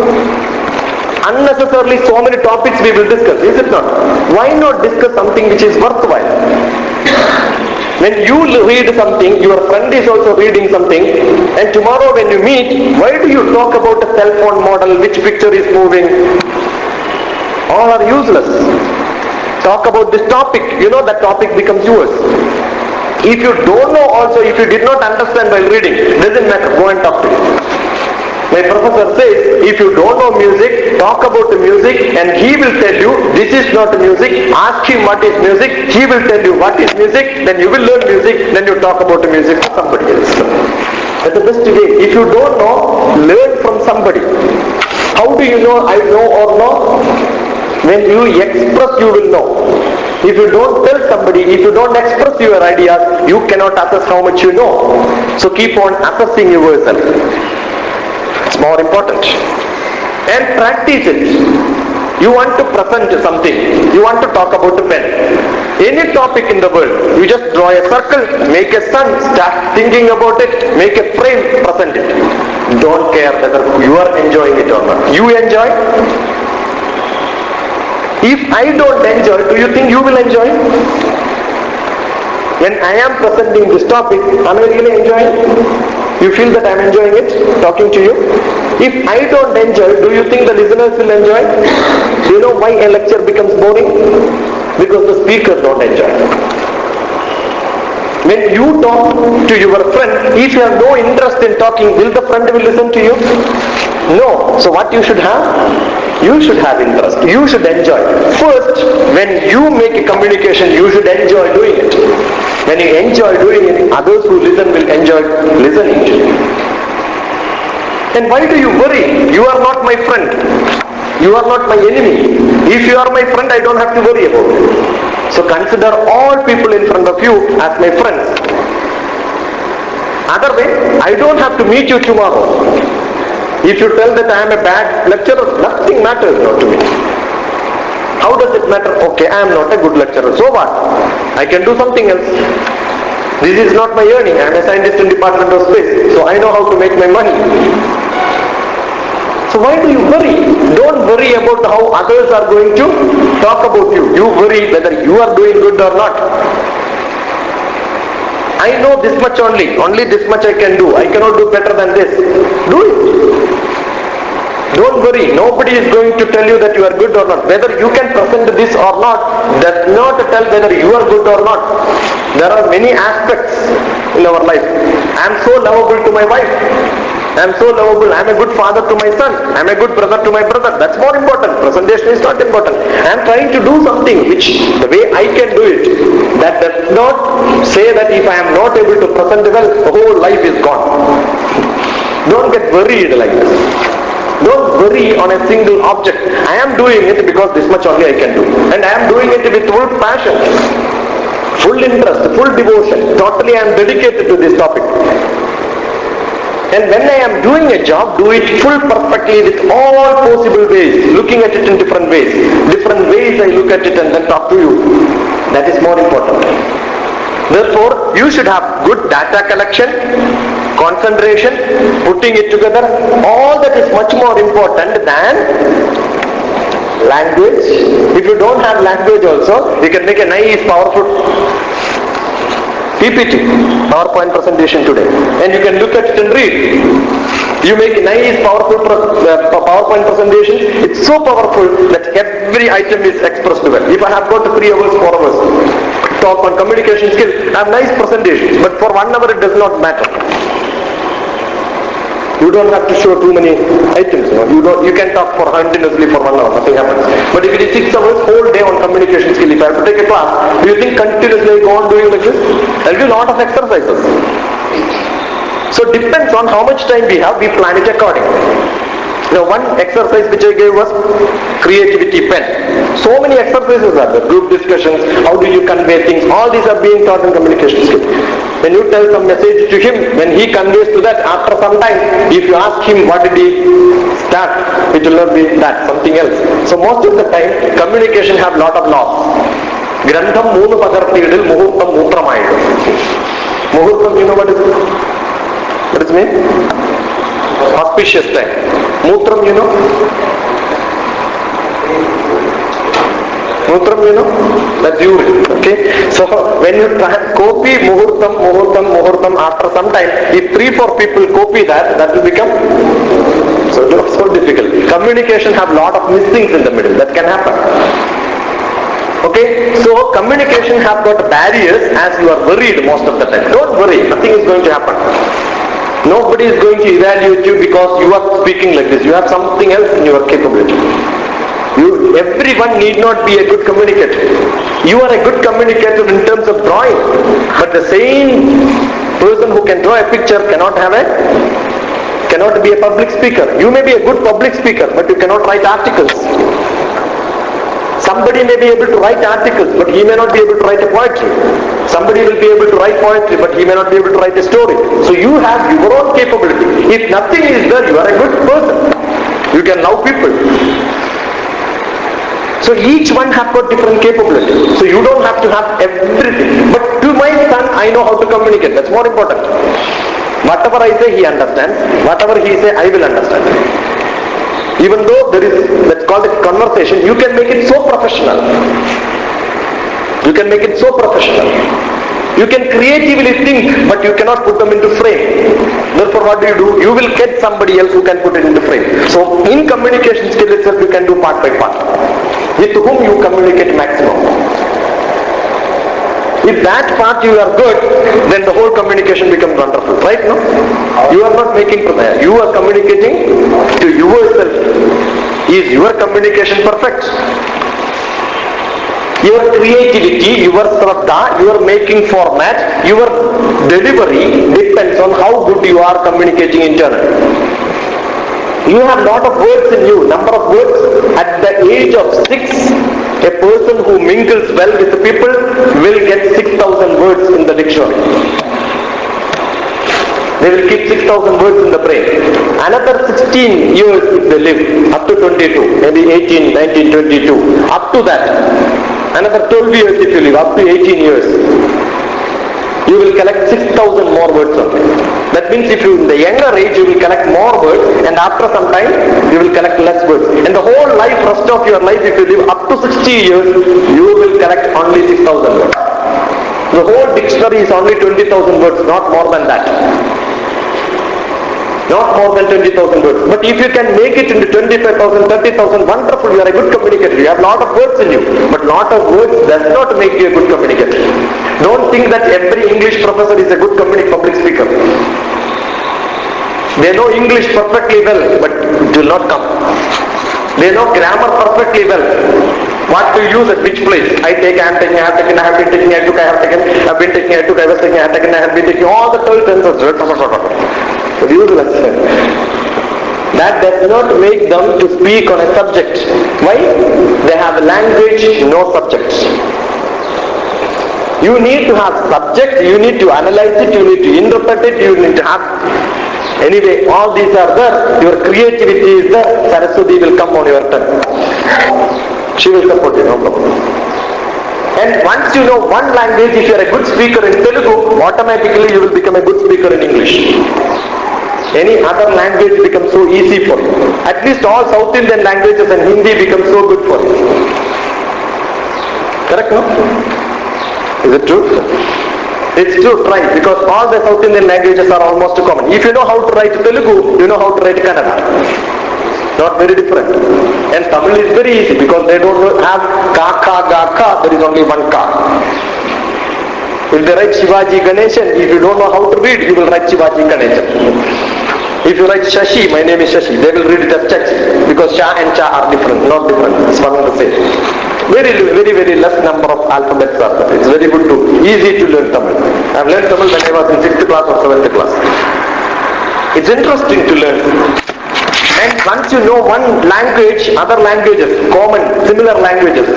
A: Unnecessarily so many topics we will discuss, is it not? Why not discuss something which is worthwhile? When you read something, your friend is also reading something, and tomorrow when you meet, why do you talk about a cell phone model, which picture is moving? All are useless. Talk about this topic, that topic becomes yours. If you don't know also, if you did not understand while reading, doesn't matter, go and talk to him. My professor says, if you don't know music, talk about the music and he will tell you, this is not music, ask him what is music, he will tell you what is music, then you will learn music, then you talk about the music to somebody else. That's the best way. If you don't know, learn from somebody. How do you know I know or no? When you express, you will know. If you don't tell somebody, if you don't express your ideas, you cannot assess how much you know. So keep on assessing yourself. It's more important. And practice it. You want to present something. You want to talk about a pen. Any topic in the world, you just draw a circle, make a sun, start thinking about it, make a frame, present it. Don't care whether you are enjoying it or not. You enjoy? If I don't enjoy, do you think you will enjoy? When I am presenting this topic, am I really enjoying? You feel that I am enjoying it, talking to you? If I don't enjoy, do you think the listeners will enjoy? Do you know why a lecture becomes boring? Because the speakers don't enjoy. When you talk to your friend, if you have no interest in talking, will the friend will listen to you? No. So what you should have? You should have interest. You should enjoy. First, when you make a communication, you should enjoy doing it. When you enjoy doing it, others who listen will enjoy listening to you. And why do you worry? You are not my friend. You are not my enemy. If you are my friend, I don't have to worry about it. So consider all people in front of you as my friends. Other way, I don't have to meet you tomorrow. If you tell that I am a bad lecturer, nothing matters now to me. How does it matter? Okay, I am not a good lecturer. So what? I can do something else. This is not my earning. I am a scientist in Department of Space. So I know how to make my money. So why do you worry? Don't worry about how others are going to talk about you. You worry whether you are doing good or not. I know this much only this much I can do. I cannot do better than this. Do it. Don't worry, nobody is going to tell you that you are good or not. Whether you can present this or not does not tell whether you are good or not. There are many aspects in our life. I am so lovable to my wife. I am so lovable. I am a good father to my son. I am a good brother to my brother. That's more important. Presentation is not important. I am trying to do something which the way I can do it. That does not say that if I am not able to present well, the whole life is gone. Don't get worried like this. Don't worry on a single object. I am doing it because this much only I can do. And I am doing it with full passion, full interest, full devotion. Totally I am dedicated to this topic. And when I am doing a job, do it full perfectly with all possible ways, looking at it in different ways. Different ways I look at it and then talk to you. That is more important. Therefore, you should have good data collection, concentration, putting it together. All that is much more important than language. If you don't have language also, you can make a nice, powerful PPT, PowerPoint presentation today. And you can look at it and read. You make a nice, powerful PowerPoint presentation. It's so powerful that every item is expressed well. If I have got 3 hours, 4 hours, talk on communication skills, I have nice presentations, but for 1 hour it does not matter. You don't have to show too many items. You can talk for continuously for 1 hour, nothing happens. But if it is 6 hours, whole day on communication skill, if I have to take a class, do you think continuously I go on doing like this? There will be a lot of exercises. So it depends on how much time we have, we plan it accordingly. Now one exercise which I gave was creativity pen. So many exercises are there, group discussions, how do you convey things, all these are being taught in communication skills. When you tell some message to him, when he conveys to that, after some time, if you ask him what did he start, it will not be that, something else. So most of the time, communication have lot of laws. Grantham moonu pagarthidil muhurtam mootramayidu. Muhurtam, you know what is it? What does it mean? Auspicious time. Mootram, you know? Mutram, you know, that's urine, okay? So when you copy muhurtam after some time, if 3-4 people copy that, that will become so difficult. Communication have lot of missings in the middle, that can happen. Okay, so communication have got barriers as you are worried most of the time. Don't worry, nothing is going to happen. Nobody is going to evaluate you because you are speaking like this. You have something else in your capability. Everyone need not be a good communicator. You are a good communicator in terms of drawing, but the same person who can draw a picture cannot be a public speaker. You may be a good public speaker, but you cannot write articles. Somebody may be able to write articles, but he may not be able to write a poetry. Somebody will be able to write poetry, but he may not be able to write a story. So you have your own capability. If nothing is there, you are a good person. You can love people. So each one have got different capability. So you don't have to have everything. But to my son, I know how to communicate. That's more important. Whatever I say, he understands. Whatever he say, I will understand. Even though there is, that's called a conversation, you can make it so professional. You can make it so professional. You can creatively think, but you cannot put them into frame. Therefore, what do? You will get somebody else who can put it into frame. So in communication skill itself, you can do part by part. With whom you communicate maximum. If that part you are good, then the whole communication becomes wonderful. Right? No? You are not making prayer. You are communicating to yourself. Is your communication perfect? Your creativity, your shraddha, your making format, your delivery depends on how good you are communicating internally. You have lot of words in you, number of words. At the age of 6, a person who mingles well with the people will get 6,000 words in the dictionary. They will keep 6,000 words in the brain. Another 16 years if they live, up to 22, maybe 18, 19, 22, up to that. Another 12 years if you live, up to 18 years. You will collect 6,000 more words only. That means if you, in the younger age, you will collect more words, and after some time, you will collect less words. And the whole life, rest of your life, if you live up to 60 years, you will collect only 6,000 words. The whole dictionary is only 20,000 words, not more than that. Not more than 20,000 words. But if you can make it into 25,000, 30,000, wonderful, you are a good communicator. You have lot of words in you. But lot of words does not make you a good communicator. Don't think that every English professor is a good public speaker. They know English perfectly well, but it will not come. They know grammar perfectly well. What to use at which place? I have taken, I have been taking, I took, I have taken, I have been taking, I took, I was taking, I have taken, I have been taking, all the 12 tenses. Useless. That does not make them to speak on a subject. Why? They have a language, no subject. You need to have subject, you need to analyze it, you need to interpret it, you need to have... Anyway, all these are there, your creativity is there, Saraswati will come on your turn. She will support you, no problem. And once you know one language, if you are a good speaker in Telugu, automatically you will become a good speaker in English. Any other language becomes so easy for you. At least all South Indian languages and Hindi become so good for you. Correct, no? Is it true? It's true, try, because all the South Indian languages are almost common. If you know how to write Telugu, you know how to write Kannada. Not very different. And Tamil is very easy because they don't have ka, ka, ga, ka, there is only one ka. If they write Shivaji Ganeshan, if you don't know how to read, you will write Shivaji Ganeshan. If you write Shashi, my name is Shashi, they will read it as Chachi, because Shah and Cha are different, not different, it's one and the same. Very less number of alphabets are there. It's very good to, easy to learn Tamil. I have learned Tamil when I was in 6th class or 7th class. It's interesting to learn. And once you know one language, other languages, common, similar languages,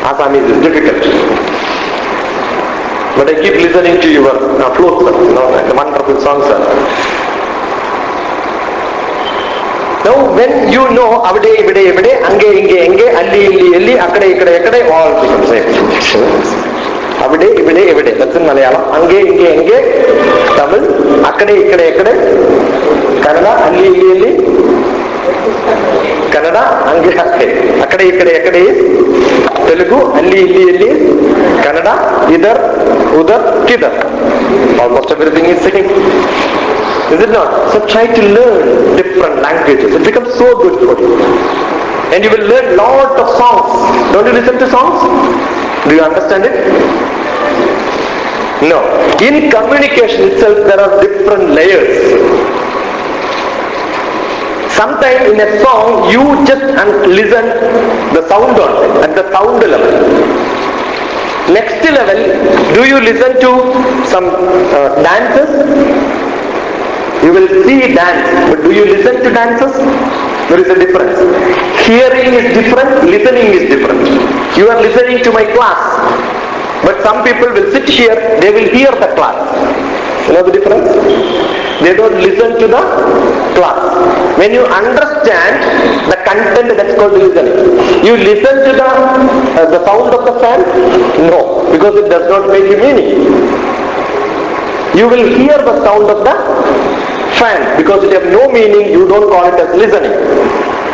A: Assamese is difficult. But I keep listening to your flute, sir. The wonderful song, sir. Now, when you know avade, ange, enge, alli, elli, akade, all become same. Avade, that's in Malayalam. Ange, enge, Tamil, akade, Kannada, alli, elli, Kannada, ange, akade is Telugu, alli, elli, Kannada, idhar, udhar, kidhar. Almost everything is same. Is it not? So try to learn different languages. It becomes so good for you. And you will learn lot of songs. Don't you listen to songs? Do you understand it? No. In communication itself, there are different layers. Sometimes in a song, you just listen the sound on it, at the sound level. Next level, do you listen to some dances? You will see dance, but do you listen to dances? There is a difference. Hearing is different, listening is different. You are listening to my class, but some people will sit here, they will hear the class. You know the difference? They don't listen to the class. When you understand the content, that's called listening. You listen to the sound of the fan? No, because it does not make you meaning. You will hear the sound of the fan, because it has no meaning, you don't call it as listening.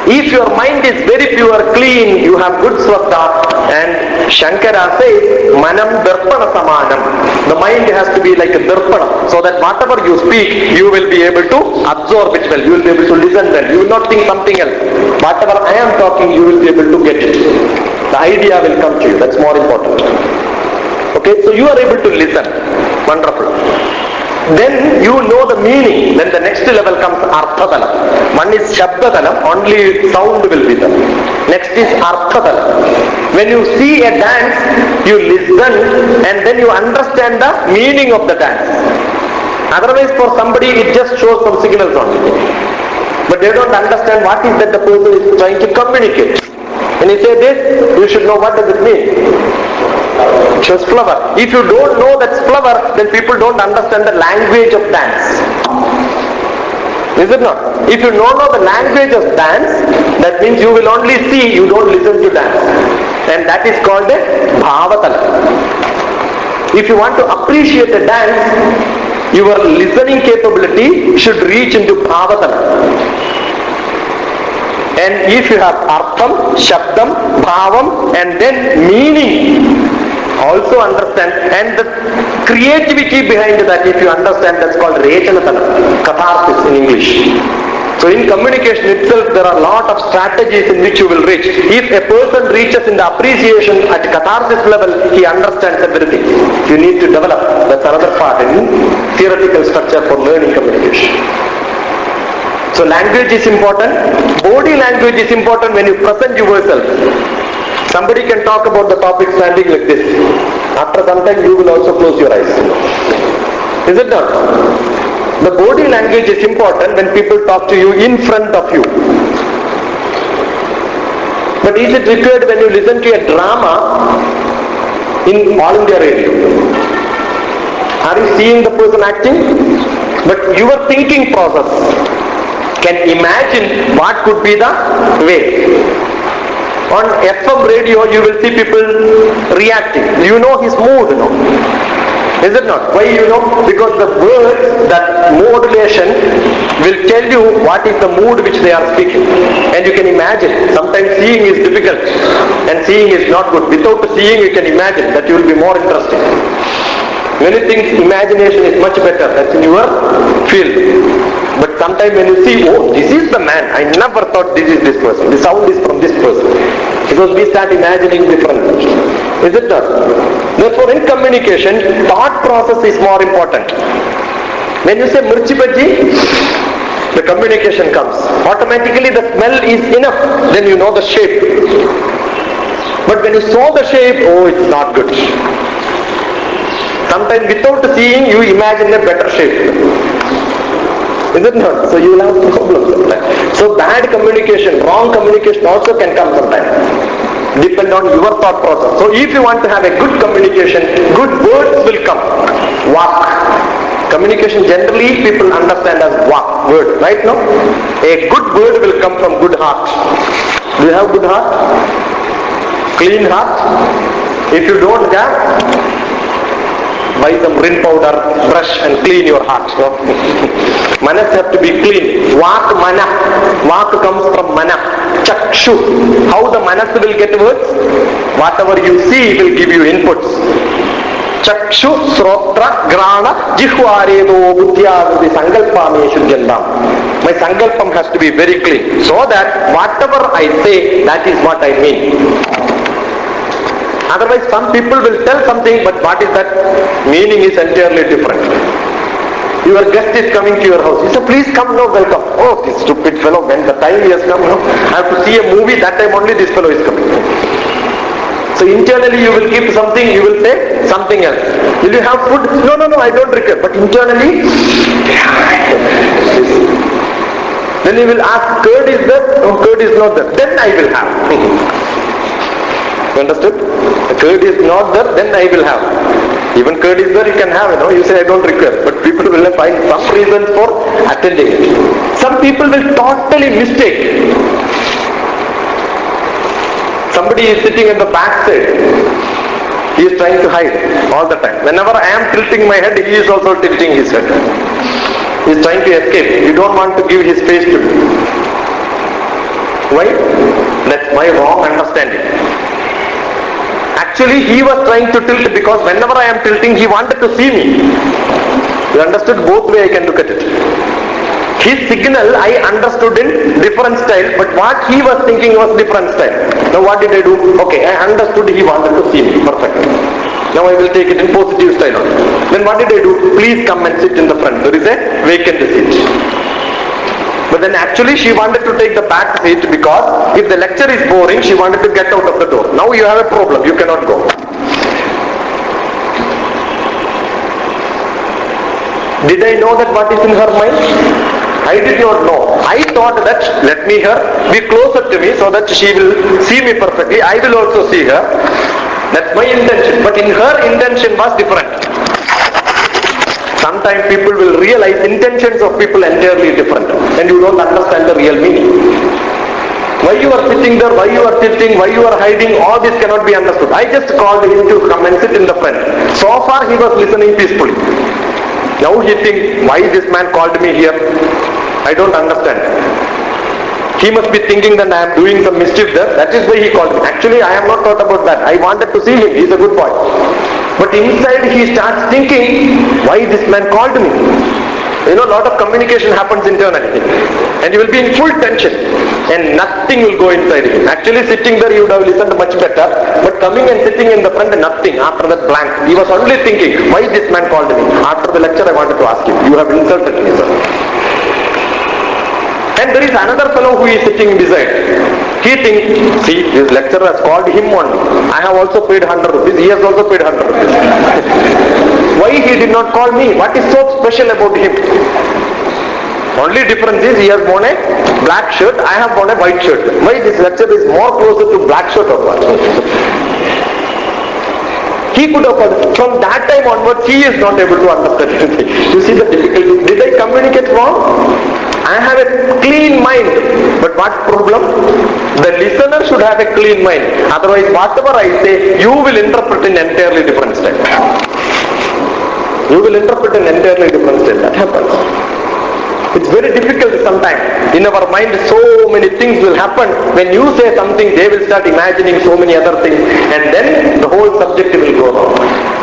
A: If your mind is very pure, clean, you have good swatta, and Shankara says, Manam Darpana Samanam. The mind has to be like a Darpana, so that whatever you speak, you will be able to absorb it well, you will be able to listen well, you will not think something else. Whatever I am talking, you will be able to get it. The idea will come to you, that's more important. Okay, so you are able to listen. Wonderful. Then you know the meaning. Then the next level comes Arthadalam. One is Shabdadalam, only sound will be there. Next is Arthadalam. When you see a dance, you listen and then you understand the meaning of the dance. Otherwise for somebody it just shows some signals only. But they don't understand what is that the person is trying to communicate. When you say this, you should know what does it mean. It shows flower. If you don't know that's flower, then people don't understand the language of dance. Is it not? If you don't know the language of dance, that means you will only see, you don't listen to dance. And that is called a bhavatala. If you want to appreciate a dance, your listening capability should reach into bhavatala. And if you have artham, shabdam, bhavam, and then meaning, also understand, and the creativity behind that, if you understand, that's called rechanatana, catharsis in English. So in communication itself, there are a lot of strategies in which you will reach. If a person reaches in the appreciation at catharsis level, he understands everything. You need to develop. That's another part in theoretical structure for learning communication. So language is important. Body language is important when you present yourself. Somebody can talk about the topic standing like this. After some time you will also close your eyes. Is it not? The body language is important when people talk to you in front of you. But is it required when you listen to a drama in All India Radio? Are you seeing the person acting? But your thinking process can imagine what could be the way. On FM radio, you will see people reacting. You know his mood, no? Is it not? Why you know? Because the words, that modulation will tell you what is the mood which they are speaking. And you can imagine. Sometimes seeing is difficult and seeing is not good. Without seeing, you can imagine. That will be more interesting. Many things, imagination is much better. That's in your field. But sometimes when you see, oh, this is the man, I never thought this is this person. The sound is from this person. Because we start imagining different things. Is it not? Therefore, in communication, thought process is more important. When you say mirchi bhaji, the communication comes. Automatically the smell is enough. Then you know the shape. But when you saw the shape, oh, it's not good. Sometimes without seeing, you imagine a better shape. Is it not? So you will have problems sometimes. So bad communication, wrong communication also can come sometimes. depend on your thought process. So if you want to have a good communication, good words will come. Walk. Communication generally people understand as walk, word, right? No? A good word will come from good heart. Do you have good heart? Clean heart? If you don't have, buy some rin powder, brush and clean your heart. No? Manas have to be clean. Vak mana. Vak comes from mana. Chakshu. How the manas will get words? Whatever you see will give you inputs. Chakshu, Srotra, Grana, Jihvaredo, Buddhyavati, Sankalpameshu Jandam. My Sankalpam has to be very clean. So that whatever I say, that is what I mean. Otherwise, some people will tell something, but what is that? Meaning is entirely different. Your guest is coming to your house. You say, please come, no, welcome. Oh, this stupid fellow, when the time he has come, no, I have to see a movie, that time only this fellow is coming. So internally you will keep something, you will say something else. Will you have food? No, I don't require. But internally, then you will ask, curd is there? No, curd is not there. Then I will have. You understood? The curd is not there, then I will have. Even curd is there, you can have, you say I don't require. But people will find some reasons for attending it. Some people will totally mistake. Somebody is sitting in the back side. He is trying to hide all the time. Whenever I am tilting my head, he is also tilting his head. He is trying to escape. You don't want to give his face to me. Why? That's my wrong understanding. Actually, he was trying to tilt because whenever I am tilting, he wanted to see me. You understood? Both way I can look at it. His signal I understood in different style, but what he was thinking was different style. Now what did I do? Okay, I understood he wanted to see me. Perfect. Now I will take it in positive style. Then what did I do? Please come and sit in the front. There is a vacant seat. But then actually she wanted to take the back seat because if the lecture is boring, she wanted to get out of the door. Now you have a problem. You cannot go. Did I know that what is in her mind? I did not know. I thought that let me be closer to me so that she will see me perfectly. I will also see her. That's my intention. But in her intention was different. Sometimes people will realize intentions of people entirely different and you don't understand the real meaning. Why you are sitting there, why you are sitting, why you are hiding, all this cannot be understood. I just called him to come and sit in the front. So far he was listening peacefully. Now he thinks, why this man called me here? I don't understand. He must be thinking that I am doing some mischief there. That is why he called me. Actually, I have not thought about that. I wanted to see him. He is a good boy. But inside he starts thinking, why this man called me? A lot of communication happens internally. And you will be in full tension. And nothing will go inside him. Actually, sitting there, you would have listened much better. But coming and sitting in the front, nothing. After that blank. He was only thinking, why this man called me? After the lecture, I wanted to ask him. You have insulted me, sir. And there is another fellow who is sitting beside. He thinks, see, this lecturer has called him only. I have also paid 100 rupees. He has also paid 100 rupees. Why he did not call me? What is so special about him? Only difference is he has worn a black shirt. I have worn a white shirt. Why this lecturer is more closer to black shirt or what? He could have called. From that time onwards, he is not able to understand anything. You see the difficulty. Did I communicate wrong? I have a clean mind. But what problem? The listener should have a clean mind. Otherwise, whatever I say, you will interpret in entirely different style. You will interpret in entirely different style. That happens. It's very difficult sometimes. In our mind, so many things will happen. When you say something, they will start imagining so many other things. And then the whole subject will go wrong.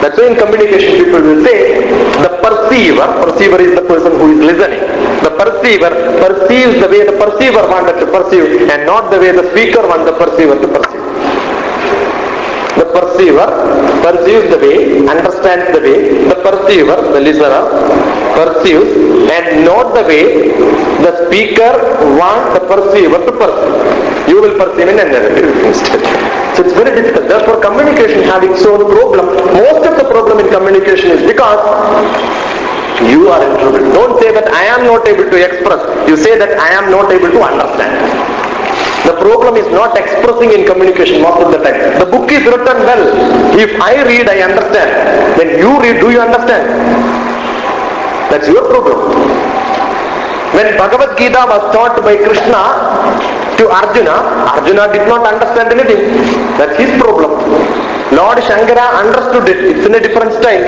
A: That's why in communication people will say, the perceiver is the person who is listening. The perceiver perceives the way the perceiver wanted to perceive and not the way the speaker wants the perceiver to perceive. The perceiver perceives the way, understands the way, the perceiver, the listener, perceives and not the way the speaker wants the perceiver to perceive. You will perceive in a negative instead. So it's very difficult. Therefore communication having so much problem. Most of the problem in communication is because you are in trouble. Don't say that I am not able to express. You say that I am not able to understand. The problem is not expressing in communication most of the time. The book is written well. If I read, I understand. When you read, do you understand? That's your problem. When Bhagavad Gita was taught by Krishna to Arjuna, Arjuna did not understand anything. That's his problem. Lord Shankara understood it. It's in a different style.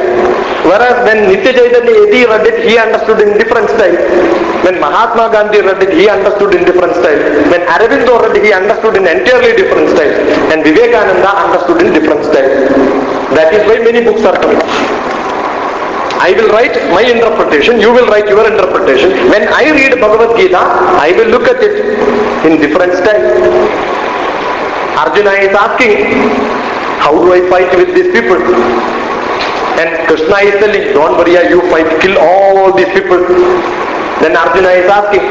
A: Whereas when Nitya Chaitanya Yeti read it, he understood in different style. When Mahatma Gandhi read it, he understood in different style. When Aurobindo read it, he understood in entirely different style. And Vivekananda understood in different style. That is why many books are coming. I will write my interpretation, you will write your interpretation. When I read Bhagavad Gita, I will look at it in different style. Arjuna is asking, how do I fight with these people? And Krishna is telling, don't worry, you fight, kill all these people. Then Arjuna is asking,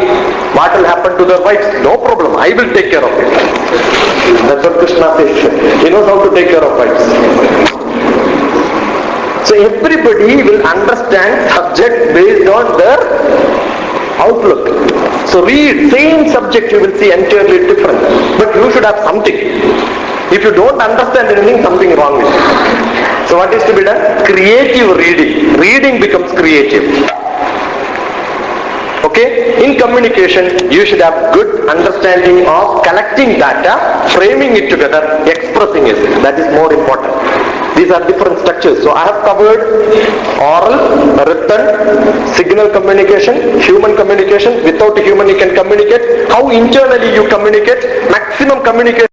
A: what will happen to their wives? No problem, I will take care of it. That's what Krishna says. He knows how to take care of wives. So everybody will understand subject based on their outlook. So read same subject, you will see entirely different. But you should have something. If you don't understand anything, something wrong with it. So what is to be done? Creative reading. Reading becomes creative. Okay? In communication, you should have good understanding of collecting data, framing it together, expressing it. That is more important. These are different structures. So I have covered oral, written, signal communication, human communication. Without human you can communicate. How internally you communicate, maximum communication.